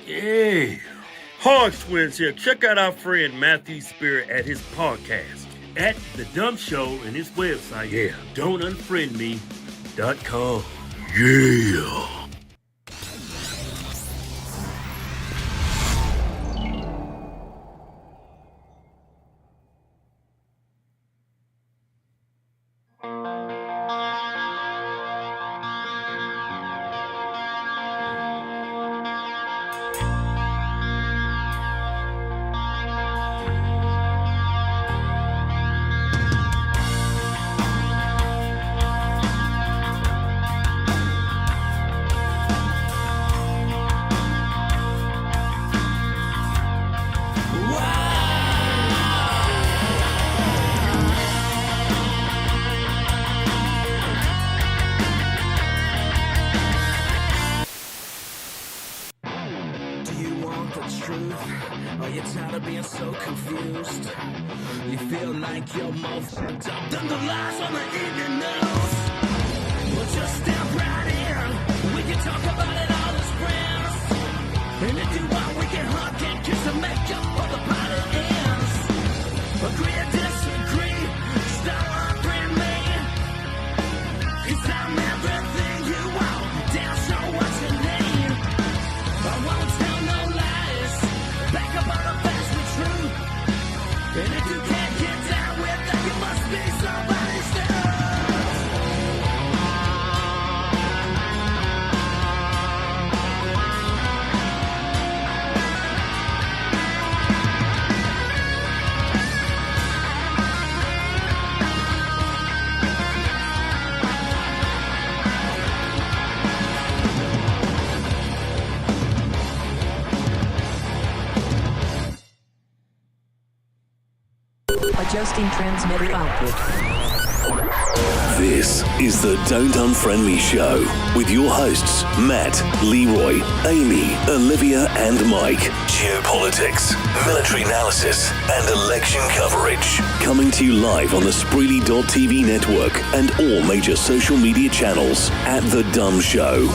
Yeah. Hog Twins here. Check out our friend Matthew Spirit at his podcast at The DUM Show and his website. Yeah. Don'tUnfriendMe.com. Yeah. Adjusting transmitter output. This is the Don't Unfriend Me Show with your hosts, Matt, Leroy, Amy, Olivia, and Mike. Geopolitics, military analysis, and election coverage. Coming to you live on the Spreely.tv network and all major social media channels at The DUM Show.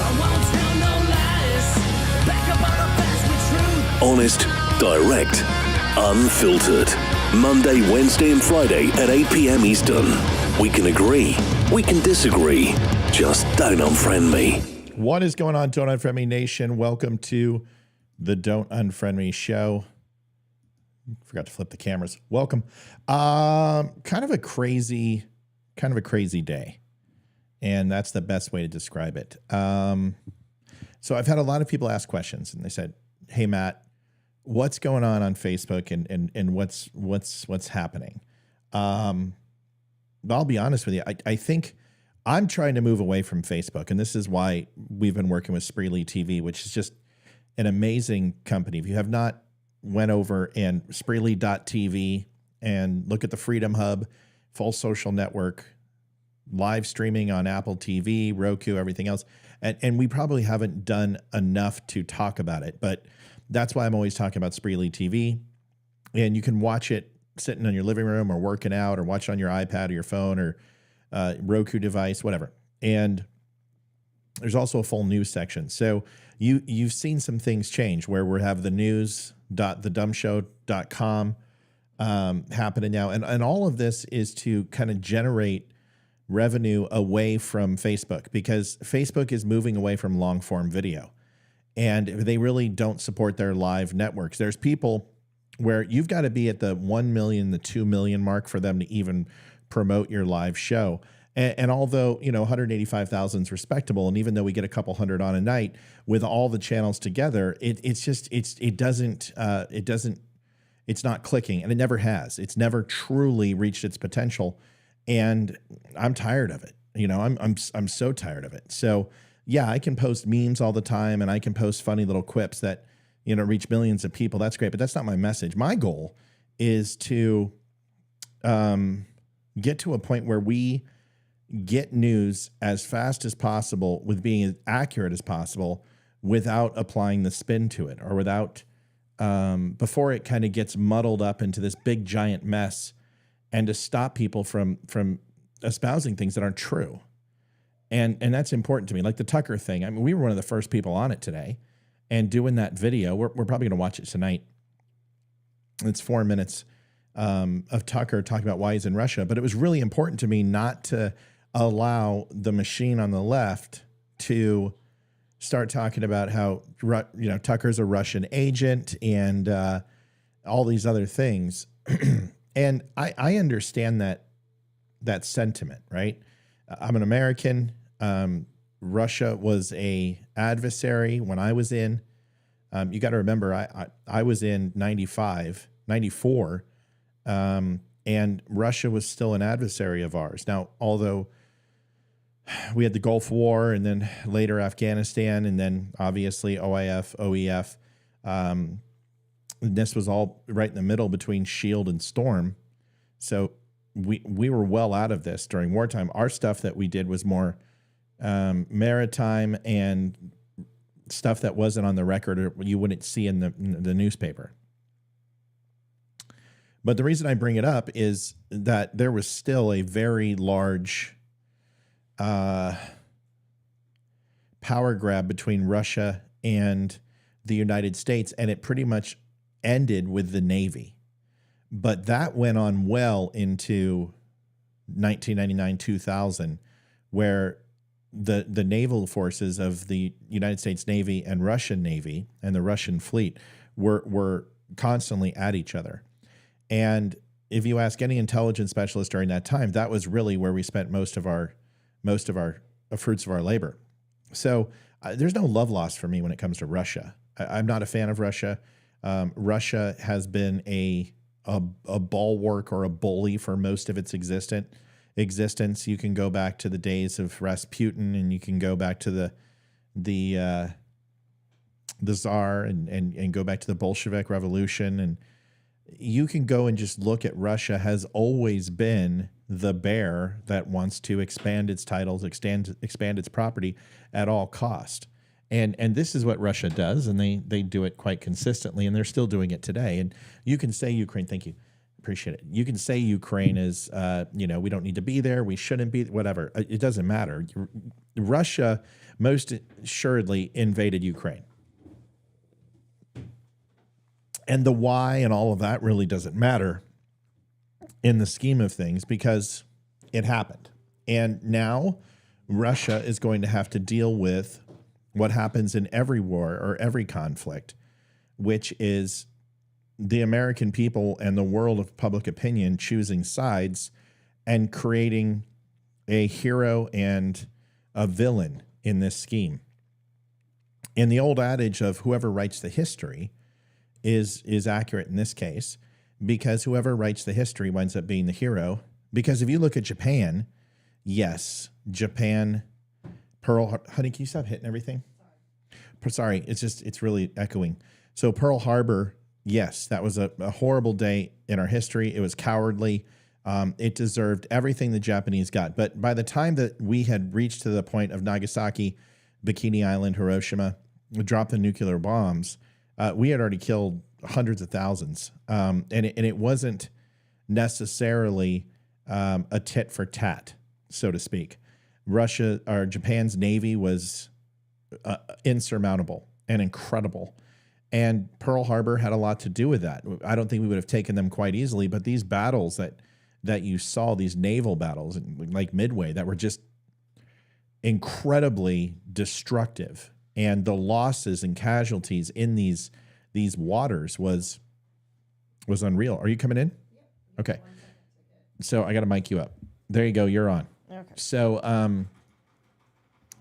Honest, direct, unfiltered. Monday, Wednesday, and Friday at 8 p.m. Eastern. We can agree, we can disagree. Just don't unfriend me. What is going on, Don't Unfriend Me Nation? Welcome to the Don't Unfriend Me Show. Forgot to flip the cameras. Welcome. Kind of a crazy day, and that's the best way to describe it. So I've had a lot of people ask questions, and they said, "Hey, Matt, what's going on Facebook and what's happening?" I'll be honest with you. I think I'm trying to move away from Facebook, and this is why we've been working with Spreely TV, which is just an amazing company. If you have not went over and Spreely.tv and look at the Freedom Hub, full social network, live streaming on Apple TV, Roku, everything else. And we probably haven't done enough to talk about it, but that's why I'm always talking about Spreely TV. And you can watch it sitting in your living room or working out, or watch it on your iPad or your phone or Roku device, whatever. And there's also a full news section. So you've seen some things change where we have the news.thedumshow.com happening now. And all of this is to kind of generate revenue away from Facebook, because Facebook is moving away from long form video. And they really don't support their live networks. There's people where you've got to be at the 1 million, the 2 million mark for them to even promote your live show. And although, 185,000 is respectable, and even though we get a couple hundred on a night with all the channels together, it's not clicking, and it never has. It's never truly reached its potential. And I'm tired of it. I'm so tired of it. So yeah, I can post memes all the time, and I can post funny little quips that, reach millions of people. That's great, but that's not my message. My goal is to get to a point where we get news as fast as possible with being as accurate as possible without applying the spin to it, or without, before it kind of gets muddled up into this big giant mess, and to stop people from espousing things that aren't true. And that's important to me. Like the Tucker thing. I mean, we were one of the first people on it today. and doing that video. We're probably going to watch it tonight. It's 4 minutes of Tucker talking about why he's in Russia. But it was really important to me not to allow the machine on the left to start talking about how, Tucker's a Russian agent and all these other things. And I understand that sentiment, right? I'm an American. Russia was a adversary when I was in. You got to remember, I was in 94, and Russia was still an adversary of ours. Now, although we had the Gulf War and then later Afghanistan and then obviously OIF, OEF, this was all right in the middle between Shield and Storm. So we were well out of this during wartime. Our stuff that we did was more maritime and stuff that wasn't on the record or you wouldn't see in the newspaper. But the reason I bring it up is that there was still a very large power grab between Russia and the United States, and it pretty much ended with the Navy. But that went on well into 1999, 2000, where the naval forces of the United States Navy and Russian Navy and the Russian fleet were constantly at each other. And if you ask any intelligence specialist during that time, that was really where we spent most of our fruits of our labor. So there's no love lost for me when it comes to Russia. I'm not a fan of Russia. Russia has been a bulwark or a bully for most of its existence. You can go back to the days of Rasputin, and you can go back to the Tsar and go back to the Bolshevik Revolution, and you can go and just look at Russia has always been the bear that wants to expand its titles, expand its property at all cost. And this is what Russia does, and they do it quite consistently, and they're still doing it today. And you can say Ukraine, thank you, appreciate it. You can say Ukraine is, we don't need to be there, we shouldn't be, whatever. It doesn't matter. Russia most assuredly invaded Ukraine. And the why and all of that really doesn't matter in the scheme of things because it happened. And now Russia is going to have to deal with what happens in every war or every conflict, which is the American people and the world of public opinion choosing sides and creating a hero and a villain in this scheme. And the old adage of whoever writes the history is accurate in this case, because whoever writes the history winds up being the hero. Because if you look at Japan, yes, Japan, honey, can you stop hitting everything? Sorry, it's really echoing. So Pearl Harbor, yes, that was a horrible day in our history. It was cowardly. It deserved everything the Japanese got. But by the time that we had reached to the point of Nagasaki, Bikini Island, Hiroshima, dropped the nuclear bombs, we had already killed hundreds of thousands. And it wasn't necessarily a tit for tat, so to speak. Japan's Navy was insurmountable and incredible. And Pearl Harbor had a lot to do with that. I don't think we would have taken them quite easily, but these battles that you saw, these naval battles like Midway, that were just incredibly destructive. And the losses and casualties in these waters was unreal. Are you coming in? Okay. So I got to mic you up. There you go. You're on. Okay. So,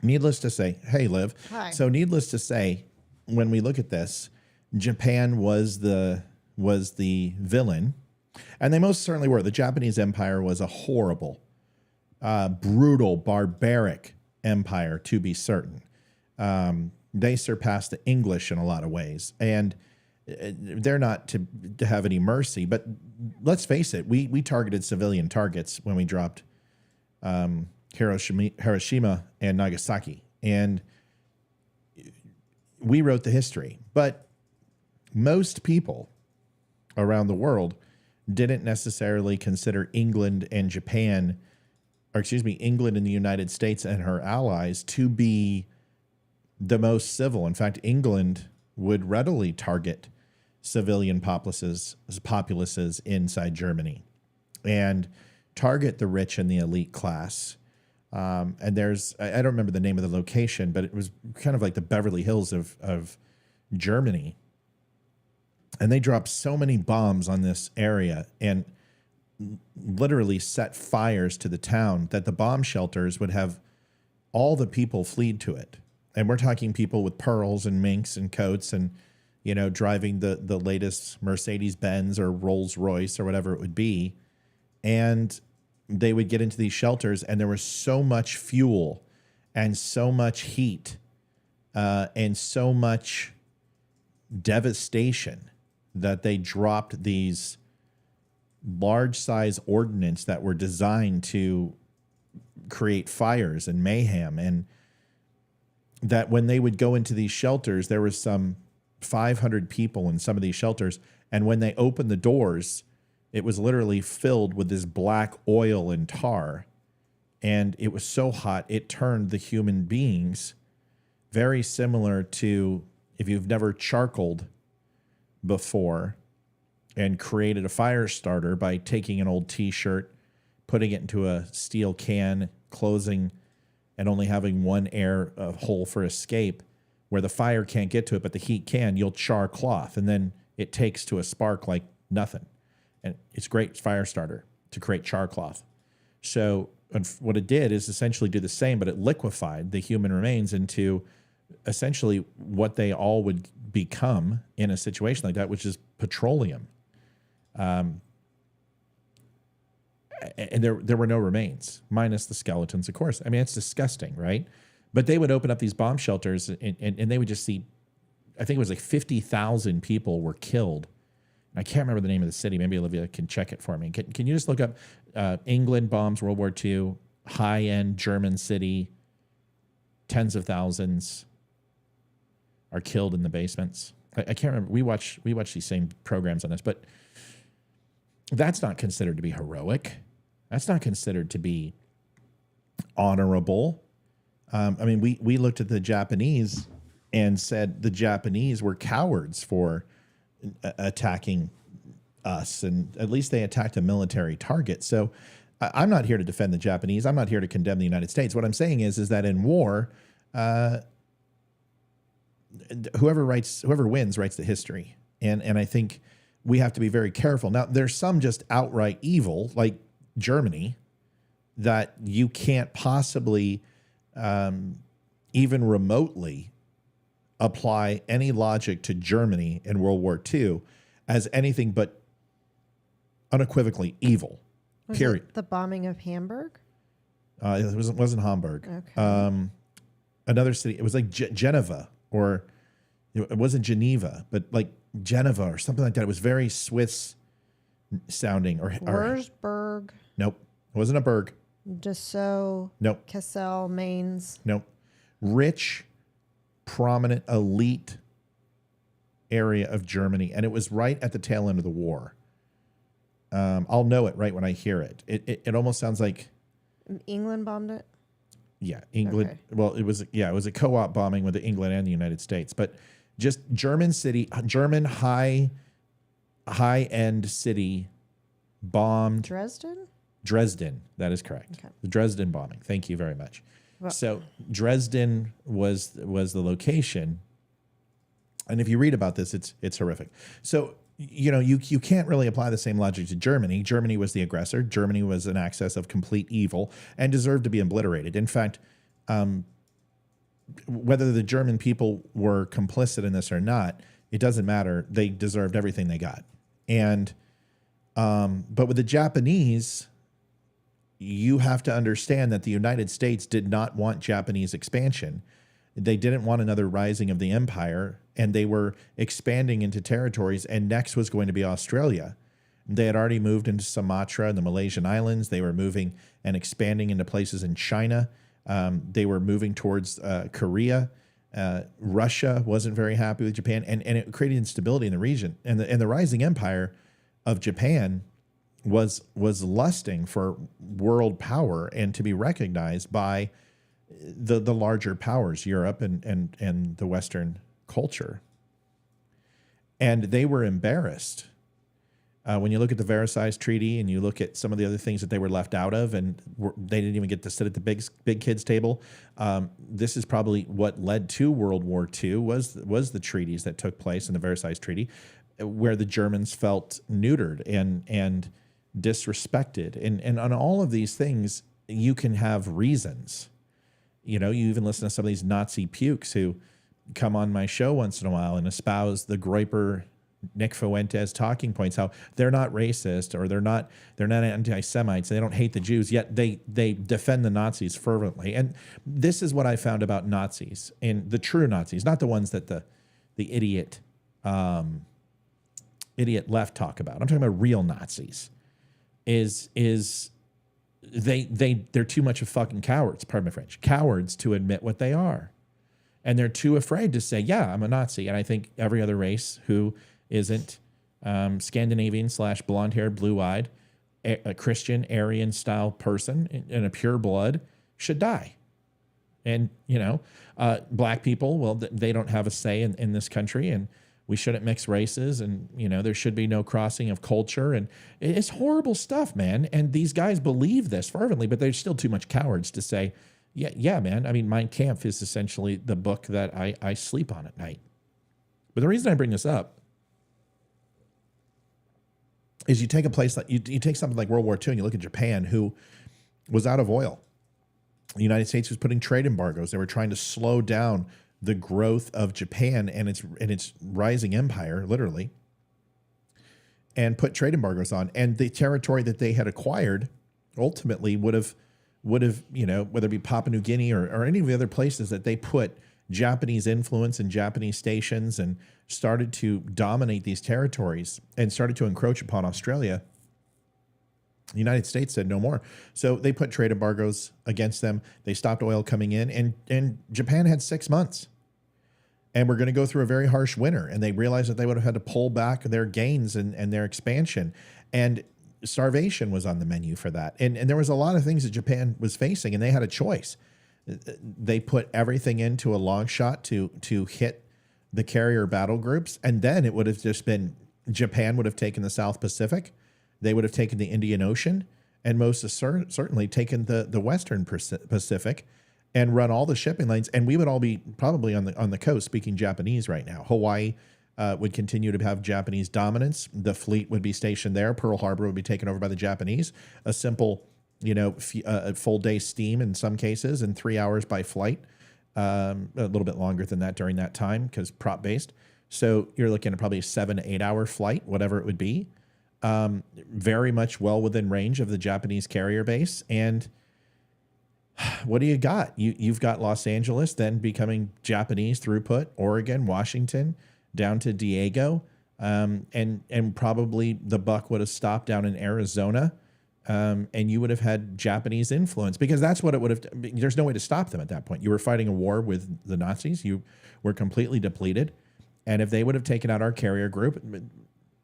needless to say, hey, Liv. Hi. So needless to say, when we look at this, Japan was the villain, and they most certainly were. The Japanese Empire was a horrible, brutal, barbaric empire, to be certain. They surpassed the English in a lot of ways, and they're not to have any mercy. But let's face it, we targeted civilian targets when we dropped Hiroshima and Nagasaki, and we wrote the history. But most people around the world didn't necessarily consider England and Japan, England and the United States and her allies to be the most civil. In fact, England would readily target civilian populaces inside Germany and target the rich and the elite class. And I don't remember the name of the location, but it was kind of like the Beverly Hills of Germany. And they dropped so many bombs on this area and literally set fires to the town that the bomb shelters would have all the people fleed to it. And we're talking people with pearls and minks and coats and, you know, driving the latest Mercedes-Benz or Rolls-Royce or whatever it would be. And they would get into these shelters, and there was so much fuel and so much heat and so much devastation that they dropped these large size ordnance that were designed to create fires and mayhem. And that when they would go into these shelters, there was some 500 people in some of these shelters. And when they opened the doors, it was literally filled with this black oil and tar. And it was so hot, it turned the human beings very similar to if you've never charcoaled before and created a fire starter by taking an old T-shirt, putting it into a steel can, closing, and only having one air hole for escape where the fire can't get to it, but the heat can, you'll char cloth, and then it takes to a spark like nothing. And it's great fire starter to create char cloth. So what it did is essentially do the same, but it liquefied the human remains into essentially what they all would become in a situation like that, which is petroleum. And there were no remains, minus the skeletons, of course. I mean, it's disgusting, right? But they would open up these bomb shelters, and they would just see, I think it was like 50,000 people were killed. I can't remember the name of the city. Maybe Olivia can check it for me. Can you just look up England bombs World War II, high-end German city, tens of thousands are killed in the basements. I can't remember. We watch these same programs on this, but that's not considered to be heroic. That's not considered to be honorable. I mean, we looked at the Japanese and said the Japanese were cowards for attacking us, and at least they attacked a military target. So I'm not here to defend the Japanese. I'm not here to condemn the United States. What I'm saying is that in war, whoever wins writes the history. And I think we have to be very careful. Now, there's some just outright evil, like Germany, that you can't possibly even remotely apply any logic to Germany in World War II as anything but unequivocally evil. Period. It the bombing of Hamburg? It wasn't Hamburg. Okay. Another city. It was like Geneva, or it wasn't Geneva, but like Geneva or something like that. It was very Swiss sounding. Or Wurzburg. Nope. It wasn't a burg. Dessau. Nope. Kassel, Mainz. Nope. Rich, prominent, elite area of Germany, and it was right at the tail end of the war. I'll know it right when I hear it. It almost sounds like England bombed it. Yeah, England. Okay. Well, it was a co-op bombing with England and the United States, but just German high-end city bombed. Dresden. That is correct. Okay. The Dresden bombing. Thank you very much. Well, so Dresden was the location, and if you read about this, it's horrific. So you can't really apply the same logic to Germany. Germany was the aggressor. Germany was an axis of complete evil and deserved to be obliterated. In fact, whether the German people were complicit in this or not, it doesn't matter. They deserved everything they got. And but with the Japanese, you have to understand that the United States did not want Japanese expansion. They didn't want another rising of the empire, and they were expanding into territories, and next was going to be Australia. They had already moved into Sumatra and the Malaysian Islands. They were moving and expanding into places in China. They were moving towards Korea. Russia wasn't very happy with Japan, and it created instability in the region. And the rising empire of Japan was lusting for world power and to be recognized by the larger powers, Europe and the Western culture. And they were embarrassed. When you look at the Versailles Treaty and you look at some of the other things that they were left out of, and they didn't even get to sit at the big kids table. This is probably what led to World War II was the treaties that took place in the Versailles Treaty, where the Germans felt neutered and disrespected. And on all of these things, you can have reasons. You know, you even listen to some of these Nazi pukes who come on my show once in a while and espouse the Groyper Nick Fuentes talking points, how they're not racist or they're not anti-Semites, they don't hate the Jews, yet they defend the Nazis fervently. And this is what I found about Nazis, and the true Nazis, not the ones that the idiot left talk about. I'm talking about real Nazis. They're too much of fucking cowards, pardon my French, cowards to admit what they are. And they're too afraid to say, yeah, I'm a Nazi. And I think every other race who isn't Scandinavian / blonde-haired, blue-eyed, a Christian, Aryan-style person and a pure blood should die. And, you know, black people, well, they don't have a say in this country, and we shouldn't mix races, and, you know, there should be no crossing of culture. And it's horrible stuff, man. And these guys believe this fervently, but they're still too much cowards to say, yeah, man. I mean, Mein Kampf is essentially the book that I sleep on at night. But the reason I bring this up is you take a place like you take something like World War II and you look at Japan, who was out of oil. The United States was putting trade embargoes. They were trying to slow down the growth of Japan and its rising empire, literally, and put trade embargoes on. And the territory that they had acquired ultimately would have, you know, whether it be Papua New Guinea or any of the other places that they put Japanese influence and Japanese stations and started to dominate these territories and started to encroach upon Australia, the United States said no more. So they put trade embargoes against them. They stopped oil coming in, and Japan had 6 months. And we're going to go through a very harsh winter. And they realized that they would have had to pull back their gains and their expansion. And starvation was on the menu for that. And there was a lot of things that Japan was facing, and they had a choice. They put everything into a long shot to hit the carrier battle groups, and then it would have just been Japan would have taken the South Pacific, they would have taken the Indian Ocean, and most certainly taken the Western Pacific and run all the shipping lanes, and we would all be probably on the coast speaking Japanese right now. Hawaii would continue to have Japanese dominance. The fleet would be stationed there. Pearl Harbor would be taken over by the Japanese. A simple, you know, a full day steam in some cases, and 3 hours by flight. A little bit longer than that during that time because prop based. So you're looking at probably a 7 to 8 hour flight, whatever it would be. Very much well within range of the Japanese carrier base. And what do you got? You've got Los Angeles then becoming Japanese throughput, Oregon, Washington, down to Diego. And probably the buck would have stopped down in Arizona. And you would have had Japanese influence because that's what it would have. There's no way to stop them at that point. You were fighting a war with the Nazis. You were completely depleted. And if they would have taken out our carrier group,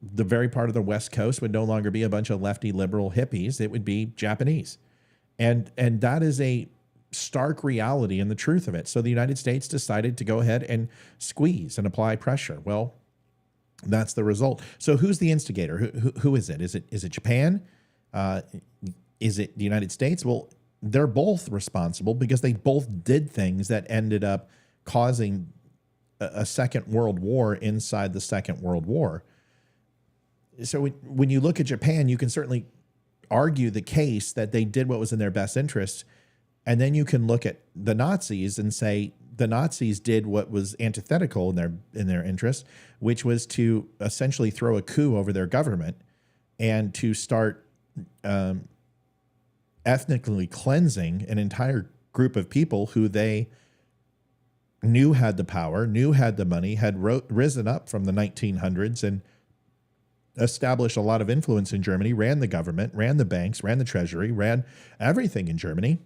the very part of the West Coast would no longer be a bunch of lefty liberal hippies. It would be Japanese. And that is a stark reality and the truth of it. So the United States decided to go ahead and squeeze and apply pressure. Well, that's the result. So who's the instigator? Who is it? Is it Japan? Is it the United States? Well, they're both responsible because they both did things that ended up causing a second world war inside the Second World War. So when you look at Japan, you can certainly argue the case that they did what was in their best interests. And then you can look at the Nazis and say the Nazis did what was antithetical in their interests, which was to essentially throw a coup over their government and to start ethnically cleansing an entire group of people who they knew had the power, knew had the money, had risen up from the 1900s and established a lot of influence in Germany, ran the government, ran the banks, ran the treasury, ran everything in Germany.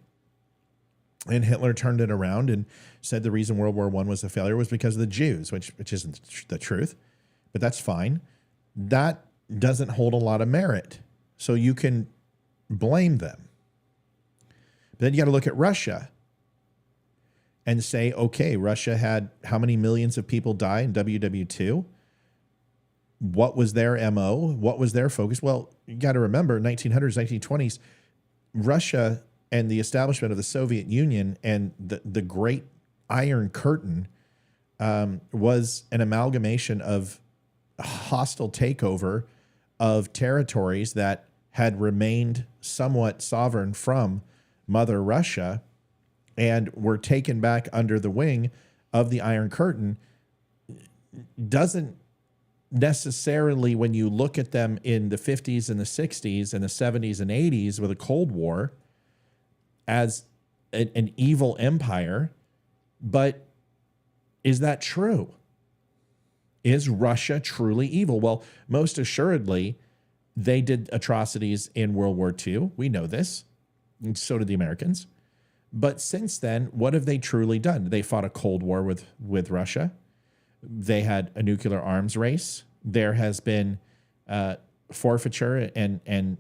And Hitler turned it around and said the reason World War I was a failure was because of the Jews, which isn't the truth, but that's fine. That doesn't hold a lot of merit. So you can blame them. But then you got to look at Russia and say, okay, Russia had how many millions of people die in WW2? what was their MO? What was their focus? Well, you got to remember 1900s, 1920s, Russia and the establishment of the Soviet Union and the Great Iron Curtain was an amalgamation of hostile takeover of territories that had remained somewhat sovereign from Mother Russia and were taken back under the wing of the Iron Curtain. Doesn't necessarily, when you look at them in the 50s and the 60s and the 70s and 80s with the Cold War, as an evil empire. But is that true? Is Russia truly evil? Well, most assuredly, they did atrocities in World War II. We know this. And so did the Americans. But since then, what have they truly done? They fought a Cold War with Russia. They had a nuclear arms race. There has been forfeiture and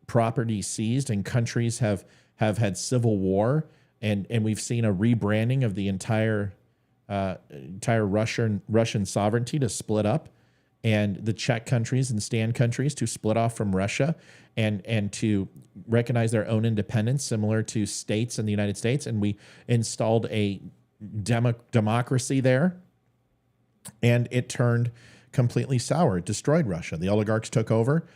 property seized, and countries have had civil war, and we've seen a rebranding of the entire Russian sovereignty to split up, and the Czech countries and Stan countries to split off from Russia and to recognize their own independence, similar to states in the United States. And we installed a democracy there, and it turned completely sour. It destroyed Russia. The oligarchs took over.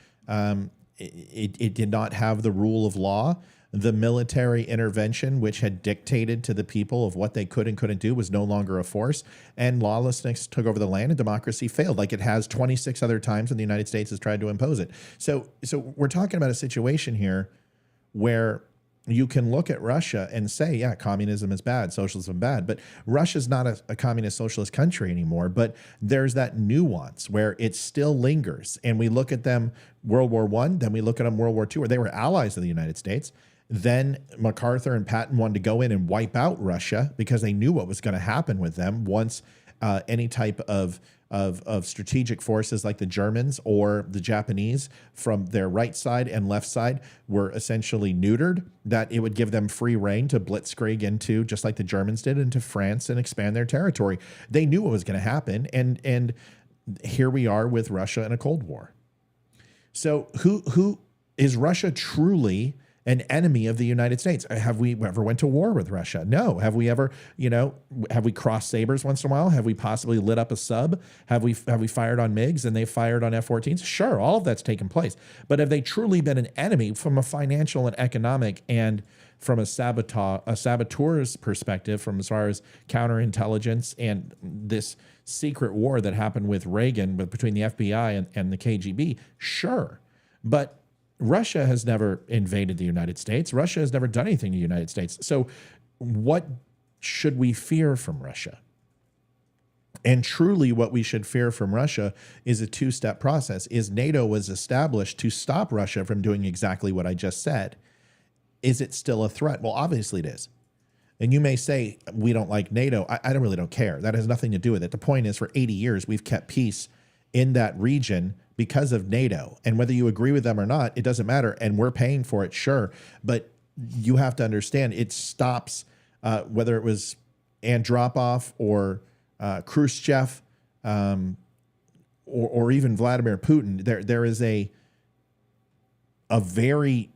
It did not have the rule of law. The military intervention, which had dictated to the people of what they could and couldn't do, was no longer a force, and lawlessness took over the land, and democracy failed, like it has 26 other times when the United States has tried to impose it. So we're talking about a situation here where you can look at Russia and say, yeah, communism is bad, socialism is bad, but Russia's not a communist socialist country anymore. But there's that nuance where it still lingers. And we look at them World War I, then we look at them World War II, where they were allies of the United States. Then MacArthur and Patton wanted to go in and wipe out Russia because they knew what was going to happen with them once any type of strategic forces like the Germans or the Japanese from their right side and left side were essentially neutered, that it would give them free reign to blitzkrieg into, just like the Germans did, into France and expand their territory. They knew what was going to happen, and here we are with Russia in a Cold War. So who is Russia truly an enemy of the United States? Have we ever went to war with Russia? No. Have we ever, have we crossed sabers once in a while? Have we possibly lit up a sub? Have we fired on MiGs and they fired on F-14s? Sure, all of that's taken place. But have they truly been an enemy from a financial and economic and from a saboteur's perspective, from as far as counterintelligence and this secret war that happened with Reagan, between the FBI and the KGB? Sure. But Russia has never invaded the United States. Russia has never done anything to the United States. So what should we fear from Russia? And truly what we should fear from Russia is a two-step process. Is NATO was established to stop Russia from doing exactly what I just said. Is it still a threat? Well, obviously it is. And you may say, we don't like NATO. I really don't care. That has nothing to do with it. The point is, for 80 years, we've kept peace in that region because of NATO. And whether you agree with them or not, it doesn't matter. And we're paying for it, sure. But you have to understand, it stops, whether it was Andropov or Khrushchev or even Vladimir Putin, there is a very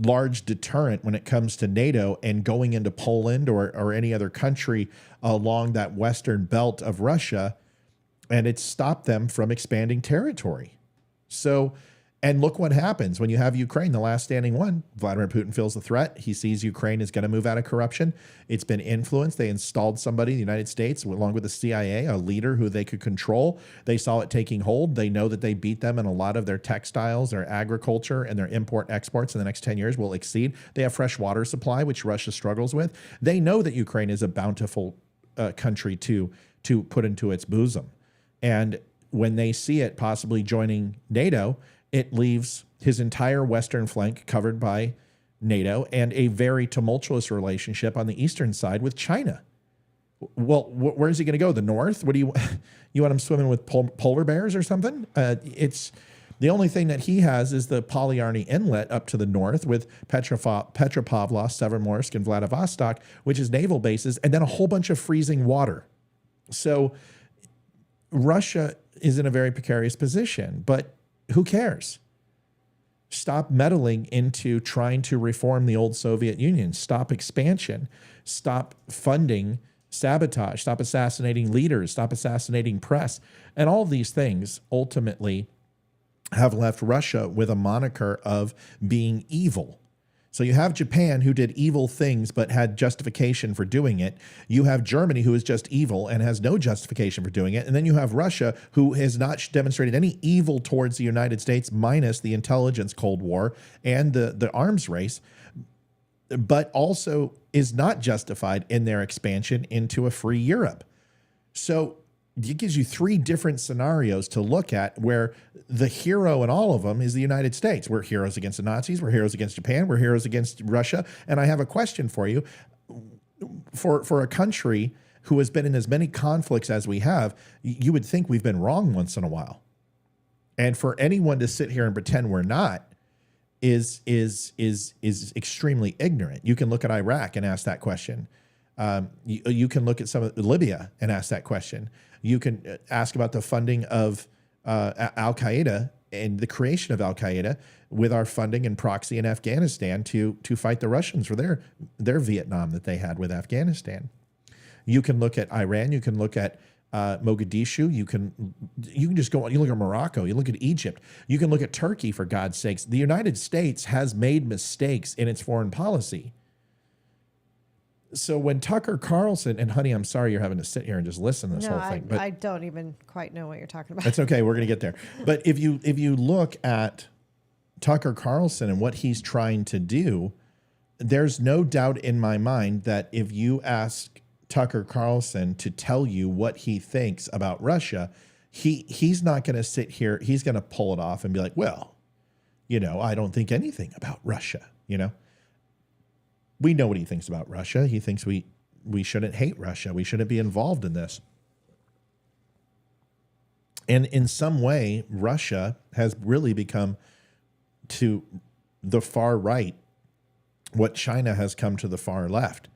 large deterrent when it comes to NATO and going into Poland or any other country along that western belt of Russia. And it stopped them from expanding territory. So, and look what happens when you have Ukraine, the last standing one. Vladimir Putin feels the threat. He sees Ukraine is going to move out of corruption. It's been influenced. They installed somebody in the United States, along with the CIA, a leader who they could control. They saw it taking hold. They know that they beat them in a lot of their textiles, their agriculture, and their import exports in the next 10 years will exceed. They have fresh water supply, which Russia struggles with. They know that Ukraine is a bountiful country to put into its bosom. And when they see it possibly joining NATO, it leaves his entire western flank covered by NATO and a very tumultuous relationship on the eastern side with China. Well, where is he going to go? The north? What do you want him swimming with polar bears or something? It's the only thing that he has is the Polyarny Inlet up to the north with Petropavlovsk, Severomorsk, and Vladivostok, which is naval bases, and then a whole bunch of freezing water. So Russia is in a very precarious position. But who cares? Stop meddling into trying to reform the old Soviet Union. Stop expansion. Stop funding sabotage. Stop assassinating leaders. Stop assassinating press. And all of these things ultimately have left Russia with a moniker of being evil. So you have Japan, who did evil things but had justification for doing it. You have Germany, who is just evil and has no justification for doing it. And then you have Russia, who has not demonstrated any evil towards the United States, minus the intelligence Cold War and the arms race, but also is not justified in their expansion into a free Europe. So it gives you three different scenarios to look at where the hero in all of them is the United States. We're heroes against the Nazis. We're heroes against Japan. We're heroes against Russia. And I have a question for you. For a country who has been in as many conflicts as we have, you would think we've been wrong once in a while. And for anyone to sit here and pretend we're not is extremely ignorant. You can look at Iraq and ask that question. You can look at some of Libya and ask that question. You can ask about the funding of Al-Qaeda and the creation of Al-Qaeda with our funding and proxy in Afghanistan to fight the Russians for their Vietnam that they had with Afghanistan. You can look at Iran. You can look at Mogadishu. You can just go on. You look at Morocco. You look at Egypt. You can look at Turkey, for God's sakes. The United States has made mistakes in its foreign policy. So when Tucker Carlson, and honey, I'm sorry you're having to sit here and just listen to this whole thing. But I don't even quite know what you're talking about. that's okay. We're going to get there. But if you look at Tucker Carlson and what he's trying to do, there's no doubt in my mind that if you ask Tucker Carlson to tell you what he thinks about Russia, he's not going to sit here. He's going to pull it off and be like, well, I don't think anything about Russia, We know what he thinks about Russia. He thinks we shouldn't hate Russia. We shouldn't be involved in this. And in some way, Russia has really become to the far right what China has come to the far left.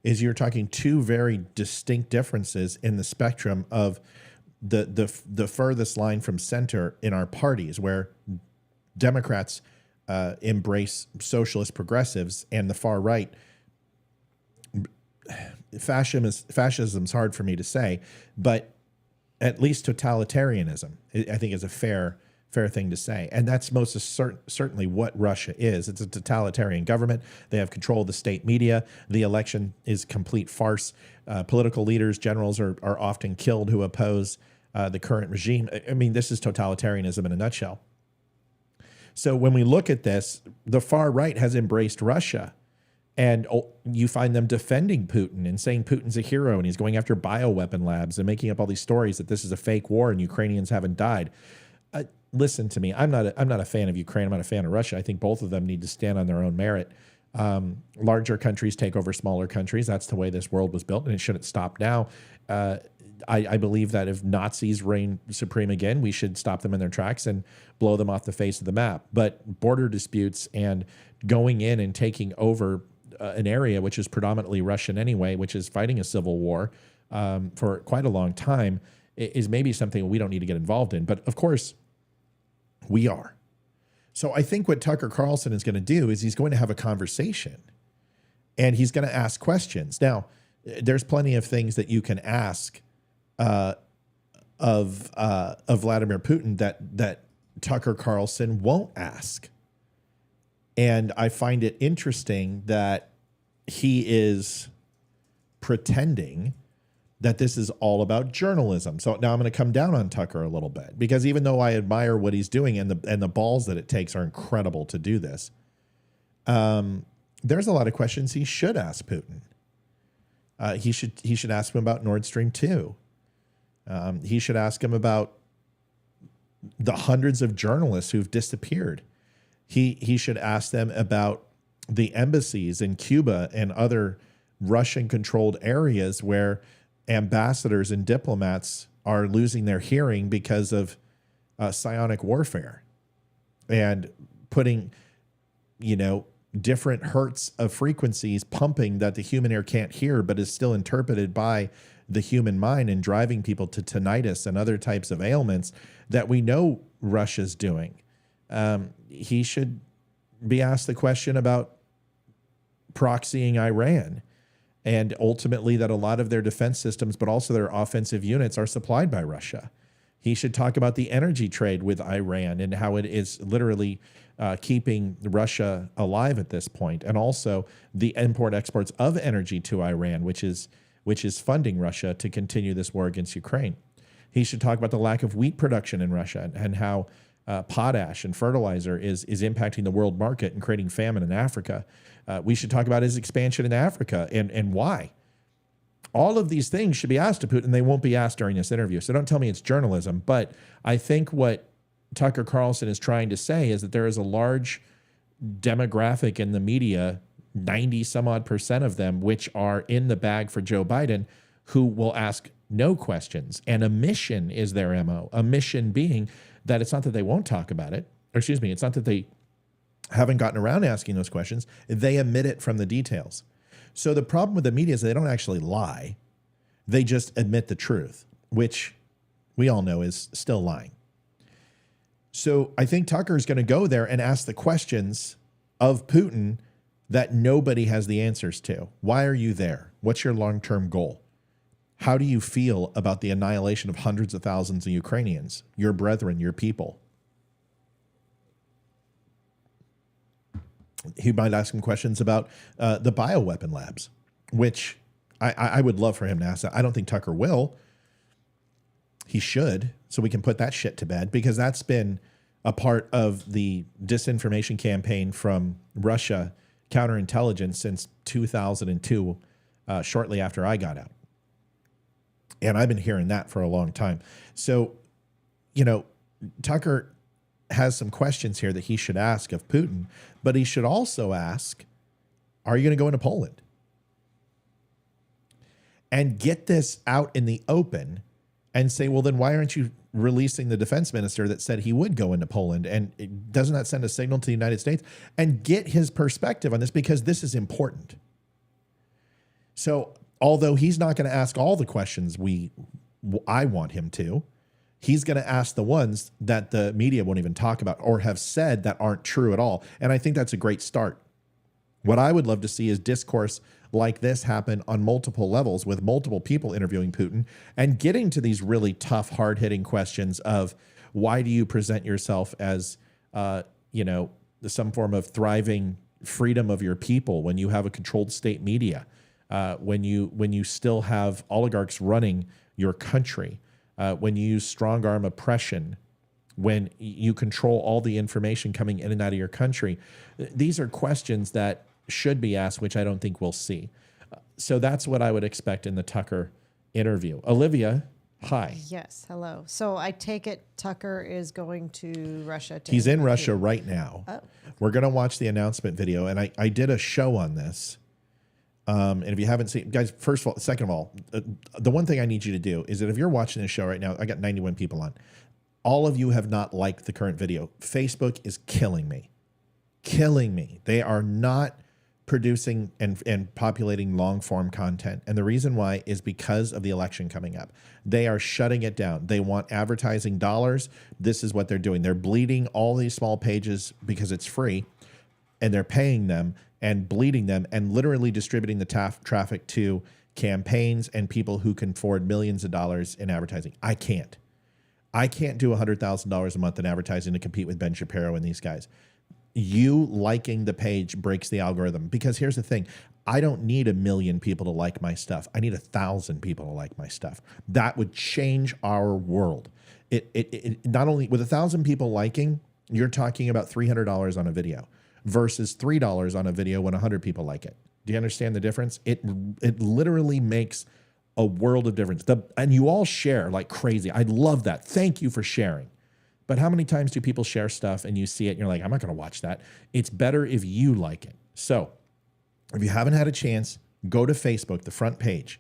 Is you're talking two very distinct differences in the spectrum of the furthest line from center in our parties, where Democrats embrace socialist progressives, and the far right, fascism's hard for me to say, but at least totalitarianism, I think, is a fair thing to say. And that's most certainly what Russia is. It's a totalitarian government. They have control of the state media. The election is complete farce. Political leaders, generals are often killed who oppose the current regime. I mean, this is totalitarianism in a nutshell. So when we look at this, the far right has embraced Russia, and you find them defending Putin and saying Putin's a hero and he's going after bioweapon labs and making up all these stories that this is a fake war and Ukrainians haven't died. Listen to me. I'm not a fan of Ukraine. I'm not a fan of Russia. I think both of them need to stand on their own merit. Larger countries take over smaller countries. That's the way this world was built, and it shouldn't stop now. I believe that if Nazis reign supreme again, we should stop them in their tracks and blow them off the face of the map. But border disputes and going in and taking over an area which is predominantly Russian anyway, which is fighting a civil war for quite a long time, is maybe something we don't need to get involved in. But of course, we are. So I think what Tucker Carlson is going to do is he's going to have a conversation and he's going to ask questions. Now, there's plenty of things that you can ask of Vladimir Putin that Tucker Carlson won't ask. And I find it interesting that he is pretending that this is all about journalism. So now I'm going to come down on Tucker a little bit, because even though I admire what he's doing and the balls that it takes are incredible to do this, there's a lot of questions he should ask Putin. He should ask him about Nord Stream 2. He should ask him about the hundreds of journalists who've disappeared. He should ask them about the embassies in Cuba and other Russian-controlled areas where ambassadors and diplomats are losing their hearing because of psionic warfare and putting, different hertz of frequencies pumping that the human ear can't hear, but is still interpreted by the human mind and driving people to tinnitus and other types of ailments that we know Russia's doing. He should be asked the question about proxying Iran, and ultimately that a lot of their defense systems, but also their offensive units, are supplied by Russia. He should talk about the energy trade with Iran and how it is literally keeping Russia alive at this point, and also the import-exports of energy to Iran, which is funding Russia to continue this war against Ukraine. He should talk about the lack of wheat production in Russia and how potash and fertilizer is impacting the world market and creating famine in Africa. We should talk about his expansion in Africa and why. All of these things should be asked to Putin. They won't be asked during this interview. So don't tell me it's journalism. But I think what Tucker Carlson is trying to say is that there is a large demographic in the media, 90 some odd % of them, which are in the bag for Joe Biden, who will ask no questions. And omission is their MO. Omission being that it's not that they won't talk about it, or excuse me, it's not that they haven't gotten around to asking those questions. They omit it from the details. So the problem with the media is they don't actually lie. They just admit the truth, which we all know is still lying. So I think Tucker is going to go there and ask the questions of Putin that nobody has the answers to. Why are you there? What's your long-term goal? How do you feel about the annihilation of hundreds of thousands of Ukrainians, your brethren, your people? He might ask him questions about the bioweapon labs, which I would love for him to ask that. I don't think Tucker will. He should, so we can put that shit to bed, because that's been a part of the disinformation campaign from Russia counterintelligence since 2002, shortly after I got out. And I've been hearing that for a long time. So, you know, Tucker has some questions here that he should ask of Putin, but he should also ask, are you going to go into Poland? And get this out in the open and say, well, then why aren't you releasing the defense minister that said he would go into Poland? And doesn't that send a signal to the United States? And get his perspective on this, because this is important. So although he's not going to ask all the questions I want him to, he's going to ask the ones that the media won't even talk about or have said that aren't true at all. And I think that's a great start. What I would love to see is discourse like this happen on multiple levels, with multiple people interviewing Putin and getting to these really tough, hard-hitting questions of why do you present yourself as, some form of thriving freedom of your people when you have a controlled state media, when you still have oligarchs running your country, when you use strong arm oppression, when you control all the information coming in and out of your country. These are questions that should be asked, which I don't think we'll see. So that's what I would expect in the Tucker interview. Olivia, hi. Yes, hello. So I take it Tucker is going to Russia. He's in Russia right now. Oh. We're going to watch the announcement video, and I did a show on this. And if you haven't seen, guys, first of all, second of all, the one thing I need you to do is that if you're watching this show right now, I got 91 people on. All of you have not liked the current video. Facebook is killing me. Killing me. They are not producing and populating long form content. And the reason why is because of the election coming up. They are shutting it down. They want advertising dollars. This is what they're doing. They're bleeding all these small pages because it's free, and they're paying them and bleeding them and literally distributing the traffic to campaigns and people who can afford millions of dollars in advertising. I can't do $100,000 a month in advertising to compete with Ben Shapiro and these guys. You liking the page breaks the algorithm, because here's the thing. I don't need 1 million people to like my stuff. I need 1,000 people to like my stuff. That would change our world. It not only with 1,000 people liking, you're talking about $300 on a video versus $3 on a video when 100 people like it. Do you understand the difference? It literally makes a world of difference. And you all share like crazy. I love that. Thank you for sharing. But how many times do people share stuff and you see it and you're like, I'm not going to watch that. It's better if you like it. So if you haven't had a chance, go to Facebook, the front page.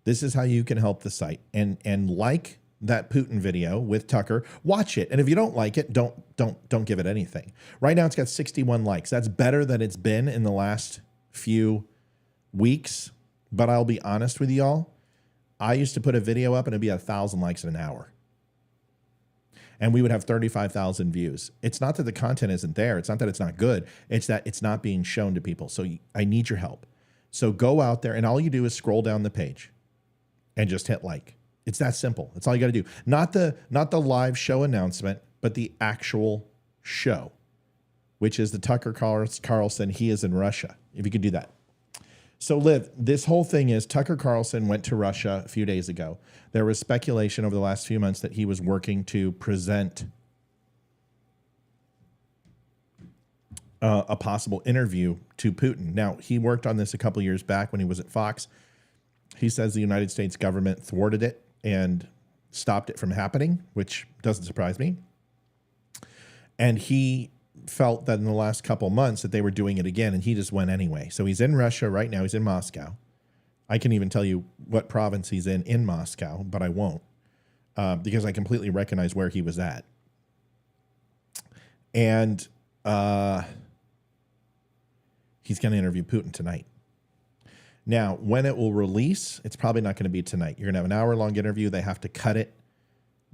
This is how you can help the site, and like that Putin video with Tucker. Watch it. And if you don't like it, don't give it anything. Right now it's got 61 likes. That's better than it's been in the last few weeks. But I'll be honest with y'all. I used to put a video up and it'd be 1,000 likes in an hour. And we would have 35,000 views. It's not that the content isn't there. It's not that it's not good. It's that it's not being shown to people. So I need your help. So go out there and all you do is scroll down the page and just hit like. It's that simple. That's all you got to do. Not the live show announcement, but the actual show, which is the Tucker Carlson. He is in Russia. If you could do that. So, Liv, this whole thing is Tucker Carlson went to Russia a few days ago. There was speculation over the last few months that he was working to present a possible interview to Putin. Now, he worked on this a couple years back when he was at Fox. He says the United States government thwarted it and stopped it from happening, which doesn't surprise me. And he felt that in the last couple months that they were doing it again, and he just went anyway. So he's in Russia right now. He's in Moscow. I can even tell you what province he's in Moscow, but I won't because I completely recognize where he was at. And he's going to interview Putin tonight. Now, when it will release, it's probably not going to be tonight. You're going to have an hour-long interview. They have to cut it.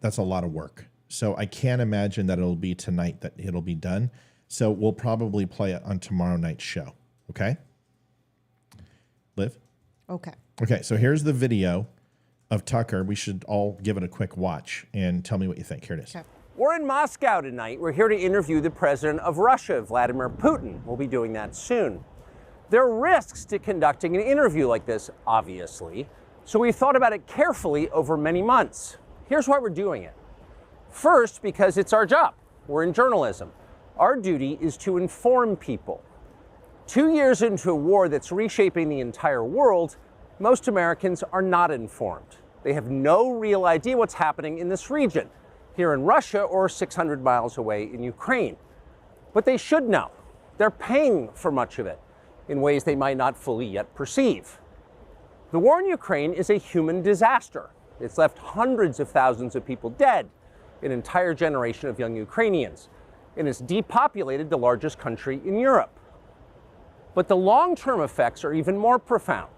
That's a lot of work. So I can't imagine that it'll be tonight that it'll be done. So we'll probably play it on tomorrow night's show. Okay? Liv? Okay. Okay, so here's the video of Tucker. We should all give it a quick watch and tell me what you think. Here it is. Okay. We're in Moscow tonight. We're here to interview the president of Russia, Vladimir Putin. We'll be doing that soon. There are risks to conducting an interview like this, obviously. So we thought about it carefully over many months. Here's why we're doing it. First, because it's our job. We're in journalism. Our duty is to inform people. 2 years into a war that's reshaping the entire world, most Americans are not informed. They have no real idea what's happening in this region, here in Russia or 600 miles away in Ukraine. But they should know. They're paying for much of it in ways they might not fully yet perceive. The war in Ukraine is a human disaster. It's left hundreds of thousands of people dead, an entire generation of young Ukrainians, and it's depopulated the largest country in Europe. But the long-term effects are even more profound.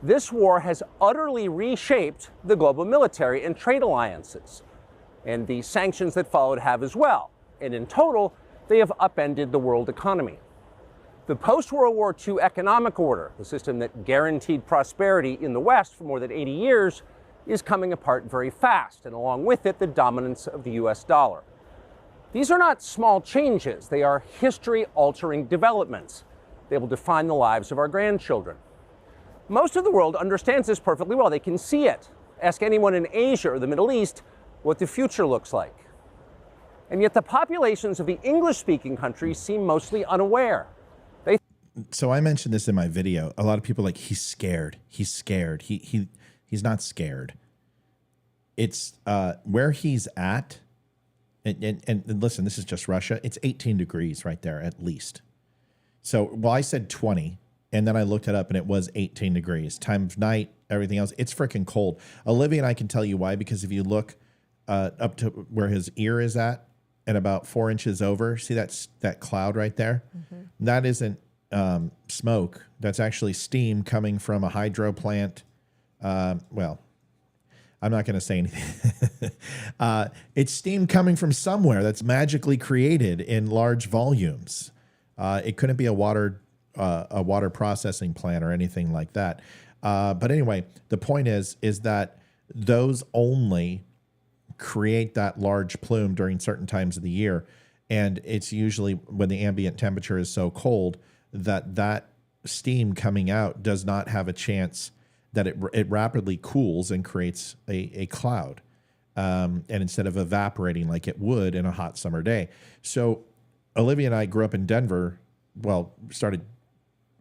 This war has utterly reshaped the global military and trade alliances, and the sanctions that followed have as well. And in total, they have upended the world economy. The post-World War II economic order, the system that guaranteed prosperity in the West for more than 80 years, is coming apart very fast, and along with it, the dominance of the US dollar. These are not small changes. They are history-altering developments. They will define the lives of our grandchildren. Most of the world understands this perfectly well. They can see it. Ask anyone in Asia or the Middle East what the future looks like. And yet the populations of the English-speaking countries seem mostly unaware. So I mentioned this in my video. A lot of people are like, he's scared. He's scared. He's not scared. It's where he's at. And listen, this is just Russia. It's 18 degrees right there at least. So, well, I said 20, and then I looked it up, and it was 18 degrees. Time of night, everything else. It's freaking cold. Olivia and I can tell you why, because if you look up to where his ear is at and about 4 inches over, see that cloud right there? Mm-hmm. That isn't smoke. That's actually steam coming from a hydro plant. Well, I'm not going to say anything. It's steam coming from somewhere that's magically created in large volumes. It couldn't be a water processing plant or anything like that. But anyway, the point is that those only create that large plume during certain times of the year. And it's usually when the ambient temperature is so cold that steam coming out does not have a chance, that it rapidly cools and creates a cloud. And instead of evaporating like it would in a hot summer day. So Olivia and I grew up in Denver. Well,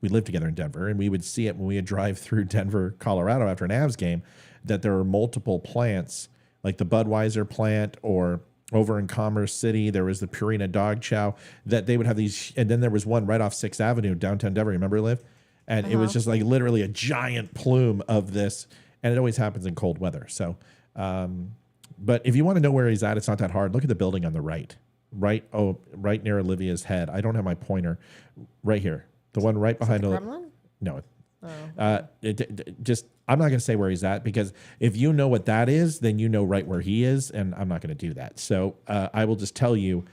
we lived together in Denver, and we would see it when we would drive through Denver, Colorado after an Avs game, that there are multiple plants, like the Budweiser plant, or over in Commerce City, there was the Purina Dog Chow, that they would have these, and then there was one right off 6th Avenue, downtown Denver. Remember, Liv? And it was just like literally a giant plume of this, and it always happens in cold weather. So, but if you want to know where he's at, it's not that hard. Look at the building on the right near Olivia's head. I don't have my pointer right here. The one right behind. Kremlin? No, I'm not going to say where he's at, because if you know what that is, then you know right where he is, and I'm not going to do that. So I will just tell you,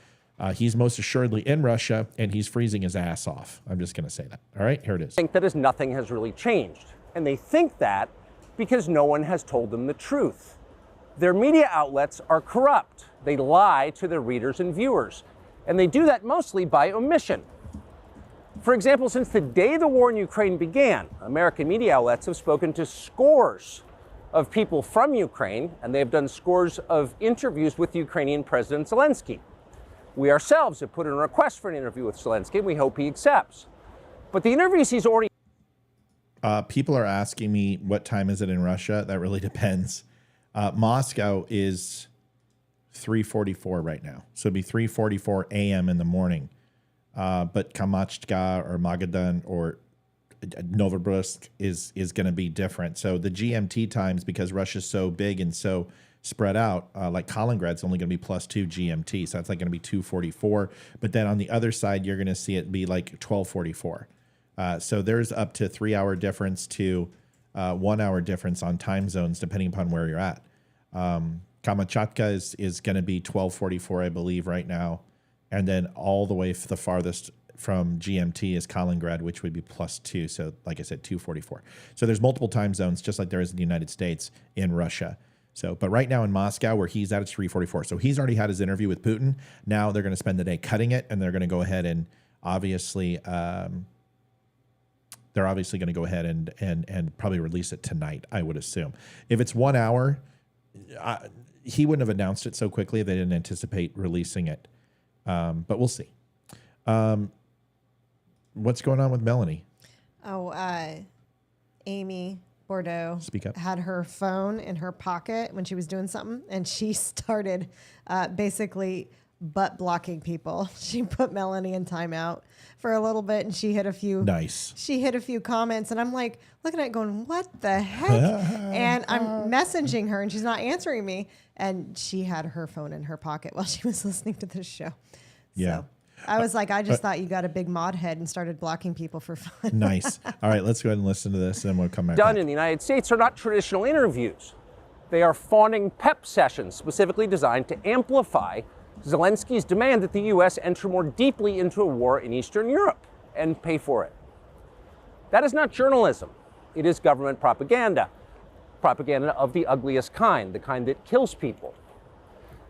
he's most assuredly in Russia, and he's freezing his ass off. I'm just going to say that. All right, here it is. Think that as nothing has really changed. And they think that because no one has told them the truth. Their media outlets are corrupt. They lie to their readers and viewers. And they do that mostly by omission. For example, since the day the war in Ukraine began, American media outlets have spoken to scores of people from Ukraine, and they've done scores of interviews with Ukrainian President Zelensky. We ourselves have put in a request for an interview with Zelensky, and we hope he accepts. But the interviews he's already... People are asking me, what time is it in Russia? That really depends. Moscow is 3:44 right now. So it'd be 3:44 a.m. in the morning. But Kamachka or Magadan or Novorossiysk is going to be different. So the GMT times, because Russia's so big and so spread out, like Kaliningrad's only going to be +2 GMT. So that's like going to be 2:44. But then on the other side, you're going to see it be like 12:44. So there's up to 3-hour difference to 1 hour difference on time zones, depending upon where you're at. Kamchatka is going to be 12:44, I believe, right now. And then all the way the farthest from GMT is Kaliningrad, which would be +2. So like I said, 2:44. So there's multiple time zones, just like there is in the United States, in Russia. So, but right now in Moscow, where he's at, it's 3:44. So he's already had his interview with Putin. Now they're going to spend the day cutting it, and they're going to go ahead and obviously... they're obviously going to go ahead and probably release it tonight, I would assume. If it's 1 hour, he wouldn't have announced it so quickly if they didn't anticipate releasing it. But we'll see. What's going on with Melanie? Oh, Amy Bordeaux Speak up. had her phone in her pocket when she was doing something, and she started basically butt blocking people. She put Melanie in timeout for a little bit, and she hit a few. Nice. She hit a few comments, and I'm like looking at it going, what the heck? And I'm messaging her, and she's not answering me. And she had her phone in her pocket while she was listening to this show. Yeah. So I was like, I just thought you got a big mod head and started blocking people for fun. Nice. All right, let's go ahead and listen to this, and then we'll come back. Done in the United States are not traditional interviews. They are fawning pep sessions specifically designed to amplify Zelensky's demand that the U.S. enter more deeply into a war in Eastern Europe and pay for it. That is not journalism. It is government propaganda. Propaganda of the ugliest kind, the kind that kills people.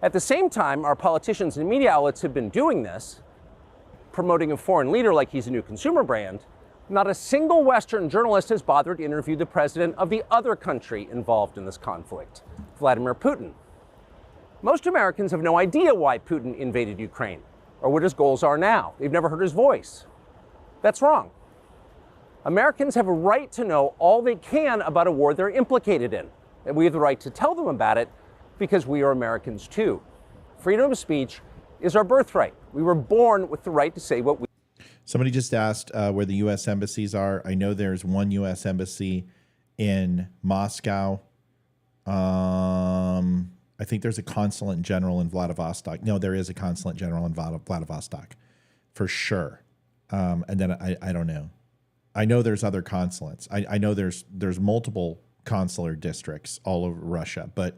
At the same time, our politicians and media outlets have been doing this, promoting a foreign leader like he's a new consumer brand. Not a single Western journalist has bothered to interview the president of the other country involved in this conflict, Vladimir Putin. Most Americans have no idea why Putin invaded Ukraine or what his goals are now. They've never heard his voice. That's wrong. Americans have a right to know all they can about a war they're implicated in, and we have the right to tell them about it because we are Americans too. Freedom of speech is our birthright. We were born with the right to say what we... Somebody just asked where the U.S. embassies are. I know there's one U.S. embassy in Moscow. I think there's a consulate general in Vladivostok. No, there is a consulate general in Vladivostok, for sure. And then I don't know. I know there's other consulates. I know there's multiple consular districts all over Russia, but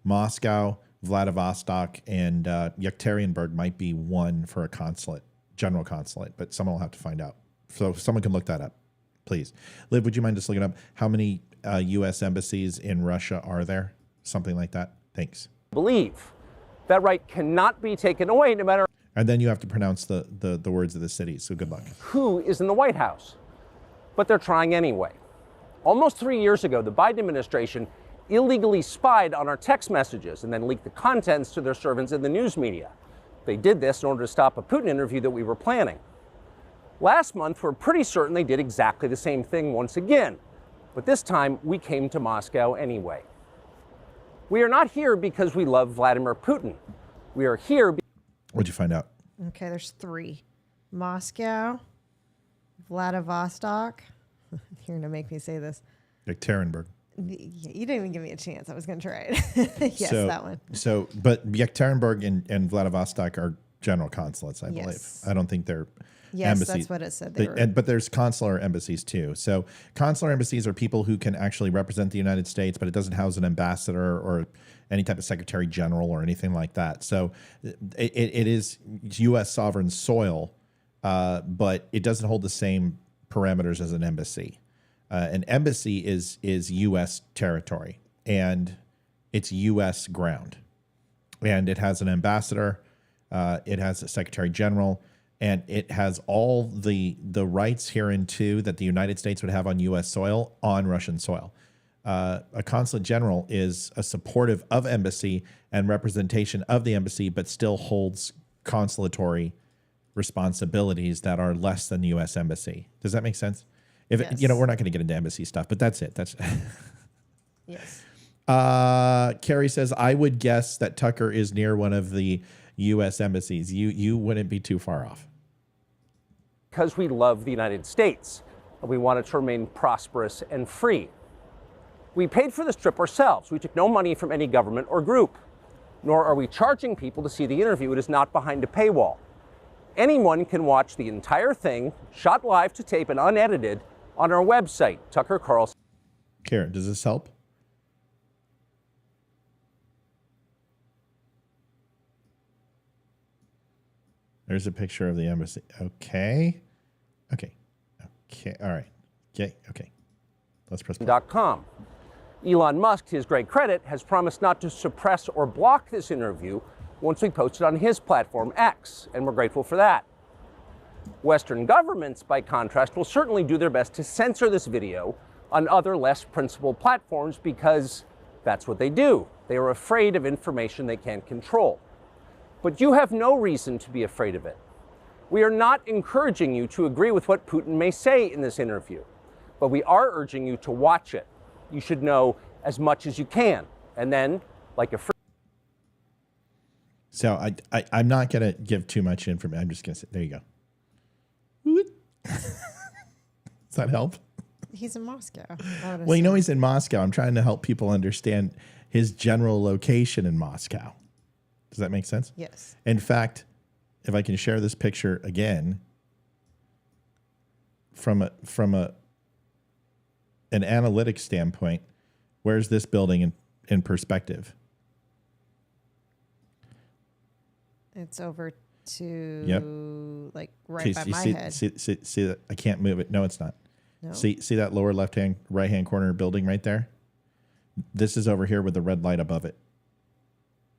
Moscow, Vladivostok, and Yekaterinburg might be one for a consulate, general consulate, but someone will have to find out. So if someone can look that up, please. Liv, would you mind just looking up how many U.S. embassies in Russia are there? Something like that. Thanks. Believe that right cannot be taken away no matter... And then you have to pronounce the words of the cities, so good luck. ...who is in the White House. But they're trying anyway. Almost 3 years ago, the Biden administration illegally spied on our text messages and then leaked the contents to their servants in the news media. They did this in order to stop a Putin interview that we were planning. Last month, we're pretty certain they did exactly the same thing once again. But this time, we came to Moscow anyway. We are not here because we love Vladimir Putin. We are here... What'd you find out? Okay, there's 3. Moscow, Vladivostok. You're going to make me say this. Yekaterinburg. You didn't even give me a chance. I was going to try it. Yes, that one. But Yekaterinburg and Vladivostok are general consulates, I believe. Yes. I don't think they're... Yes, embassies. that's what it said. They were. But there's consular embassies too. So consular embassies are people who can actually represent the United States, but it doesn't house an ambassador or any type of secretary general or anything like that. So it is U.S. sovereign soil, but it doesn't hold the same parameters as an embassy. An embassy is U.S. territory, and it's U.S. ground. And it has an ambassador, it has a secretary general, and it has all the rights hereunto that the United States would have on U.S. soil on Russian soil. A consulate general is a supportive of embassy and representation of the embassy, but still holds consulatory responsibilities that are less than the U.S. embassy. Does that make sense? Yes. We're not going to get into embassy stuff, but that's it. That's Yes. Carrie says, I would guess that Tucker is near one of the U.S. embassies. You wouldn't be too far off. Because we love the United States and we want it to remain prosperous and free. We paid for this trip ourselves. We took no money from any government or group, nor are we charging people to see the interview. It is not behind a paywall. Anyone can watch the entire thing, shot live to tape and unedited, on our website, Tucker Carlson. Karen, does this help? There's a picture of the embassy. Okay. All right. Okay. Let's press play. .com. Elon Musk, to his great credit, has promised not to suppress or block this interview once we post it on his platform, X, and we're grateful for that. Western governments, by contrast, will certainly do their best to censor this video on other less principled platforms because that's what they do. They are afraid of information they can't control. But you have no reason to be afraid of it. We are not encouraging you to agree with what Putin may say in this interview, but we are urging you to watch it. You should know as much as you can. And then, like a free... So I'm not going to give too much information. I'm just going to say, there you go. Does that help? He's in Moscow. Well, he's in Moscow. I'm trying to help people understand his general location in Moscow. Does that make sense? Yes. In fact, if I can share this picture again from an analytics standpoint, where's this building in perspective? It's over to like right by my head. See that? I can't move it. No, it's not. No. See that lower right hand corner building right there? This is over here with the red light above it.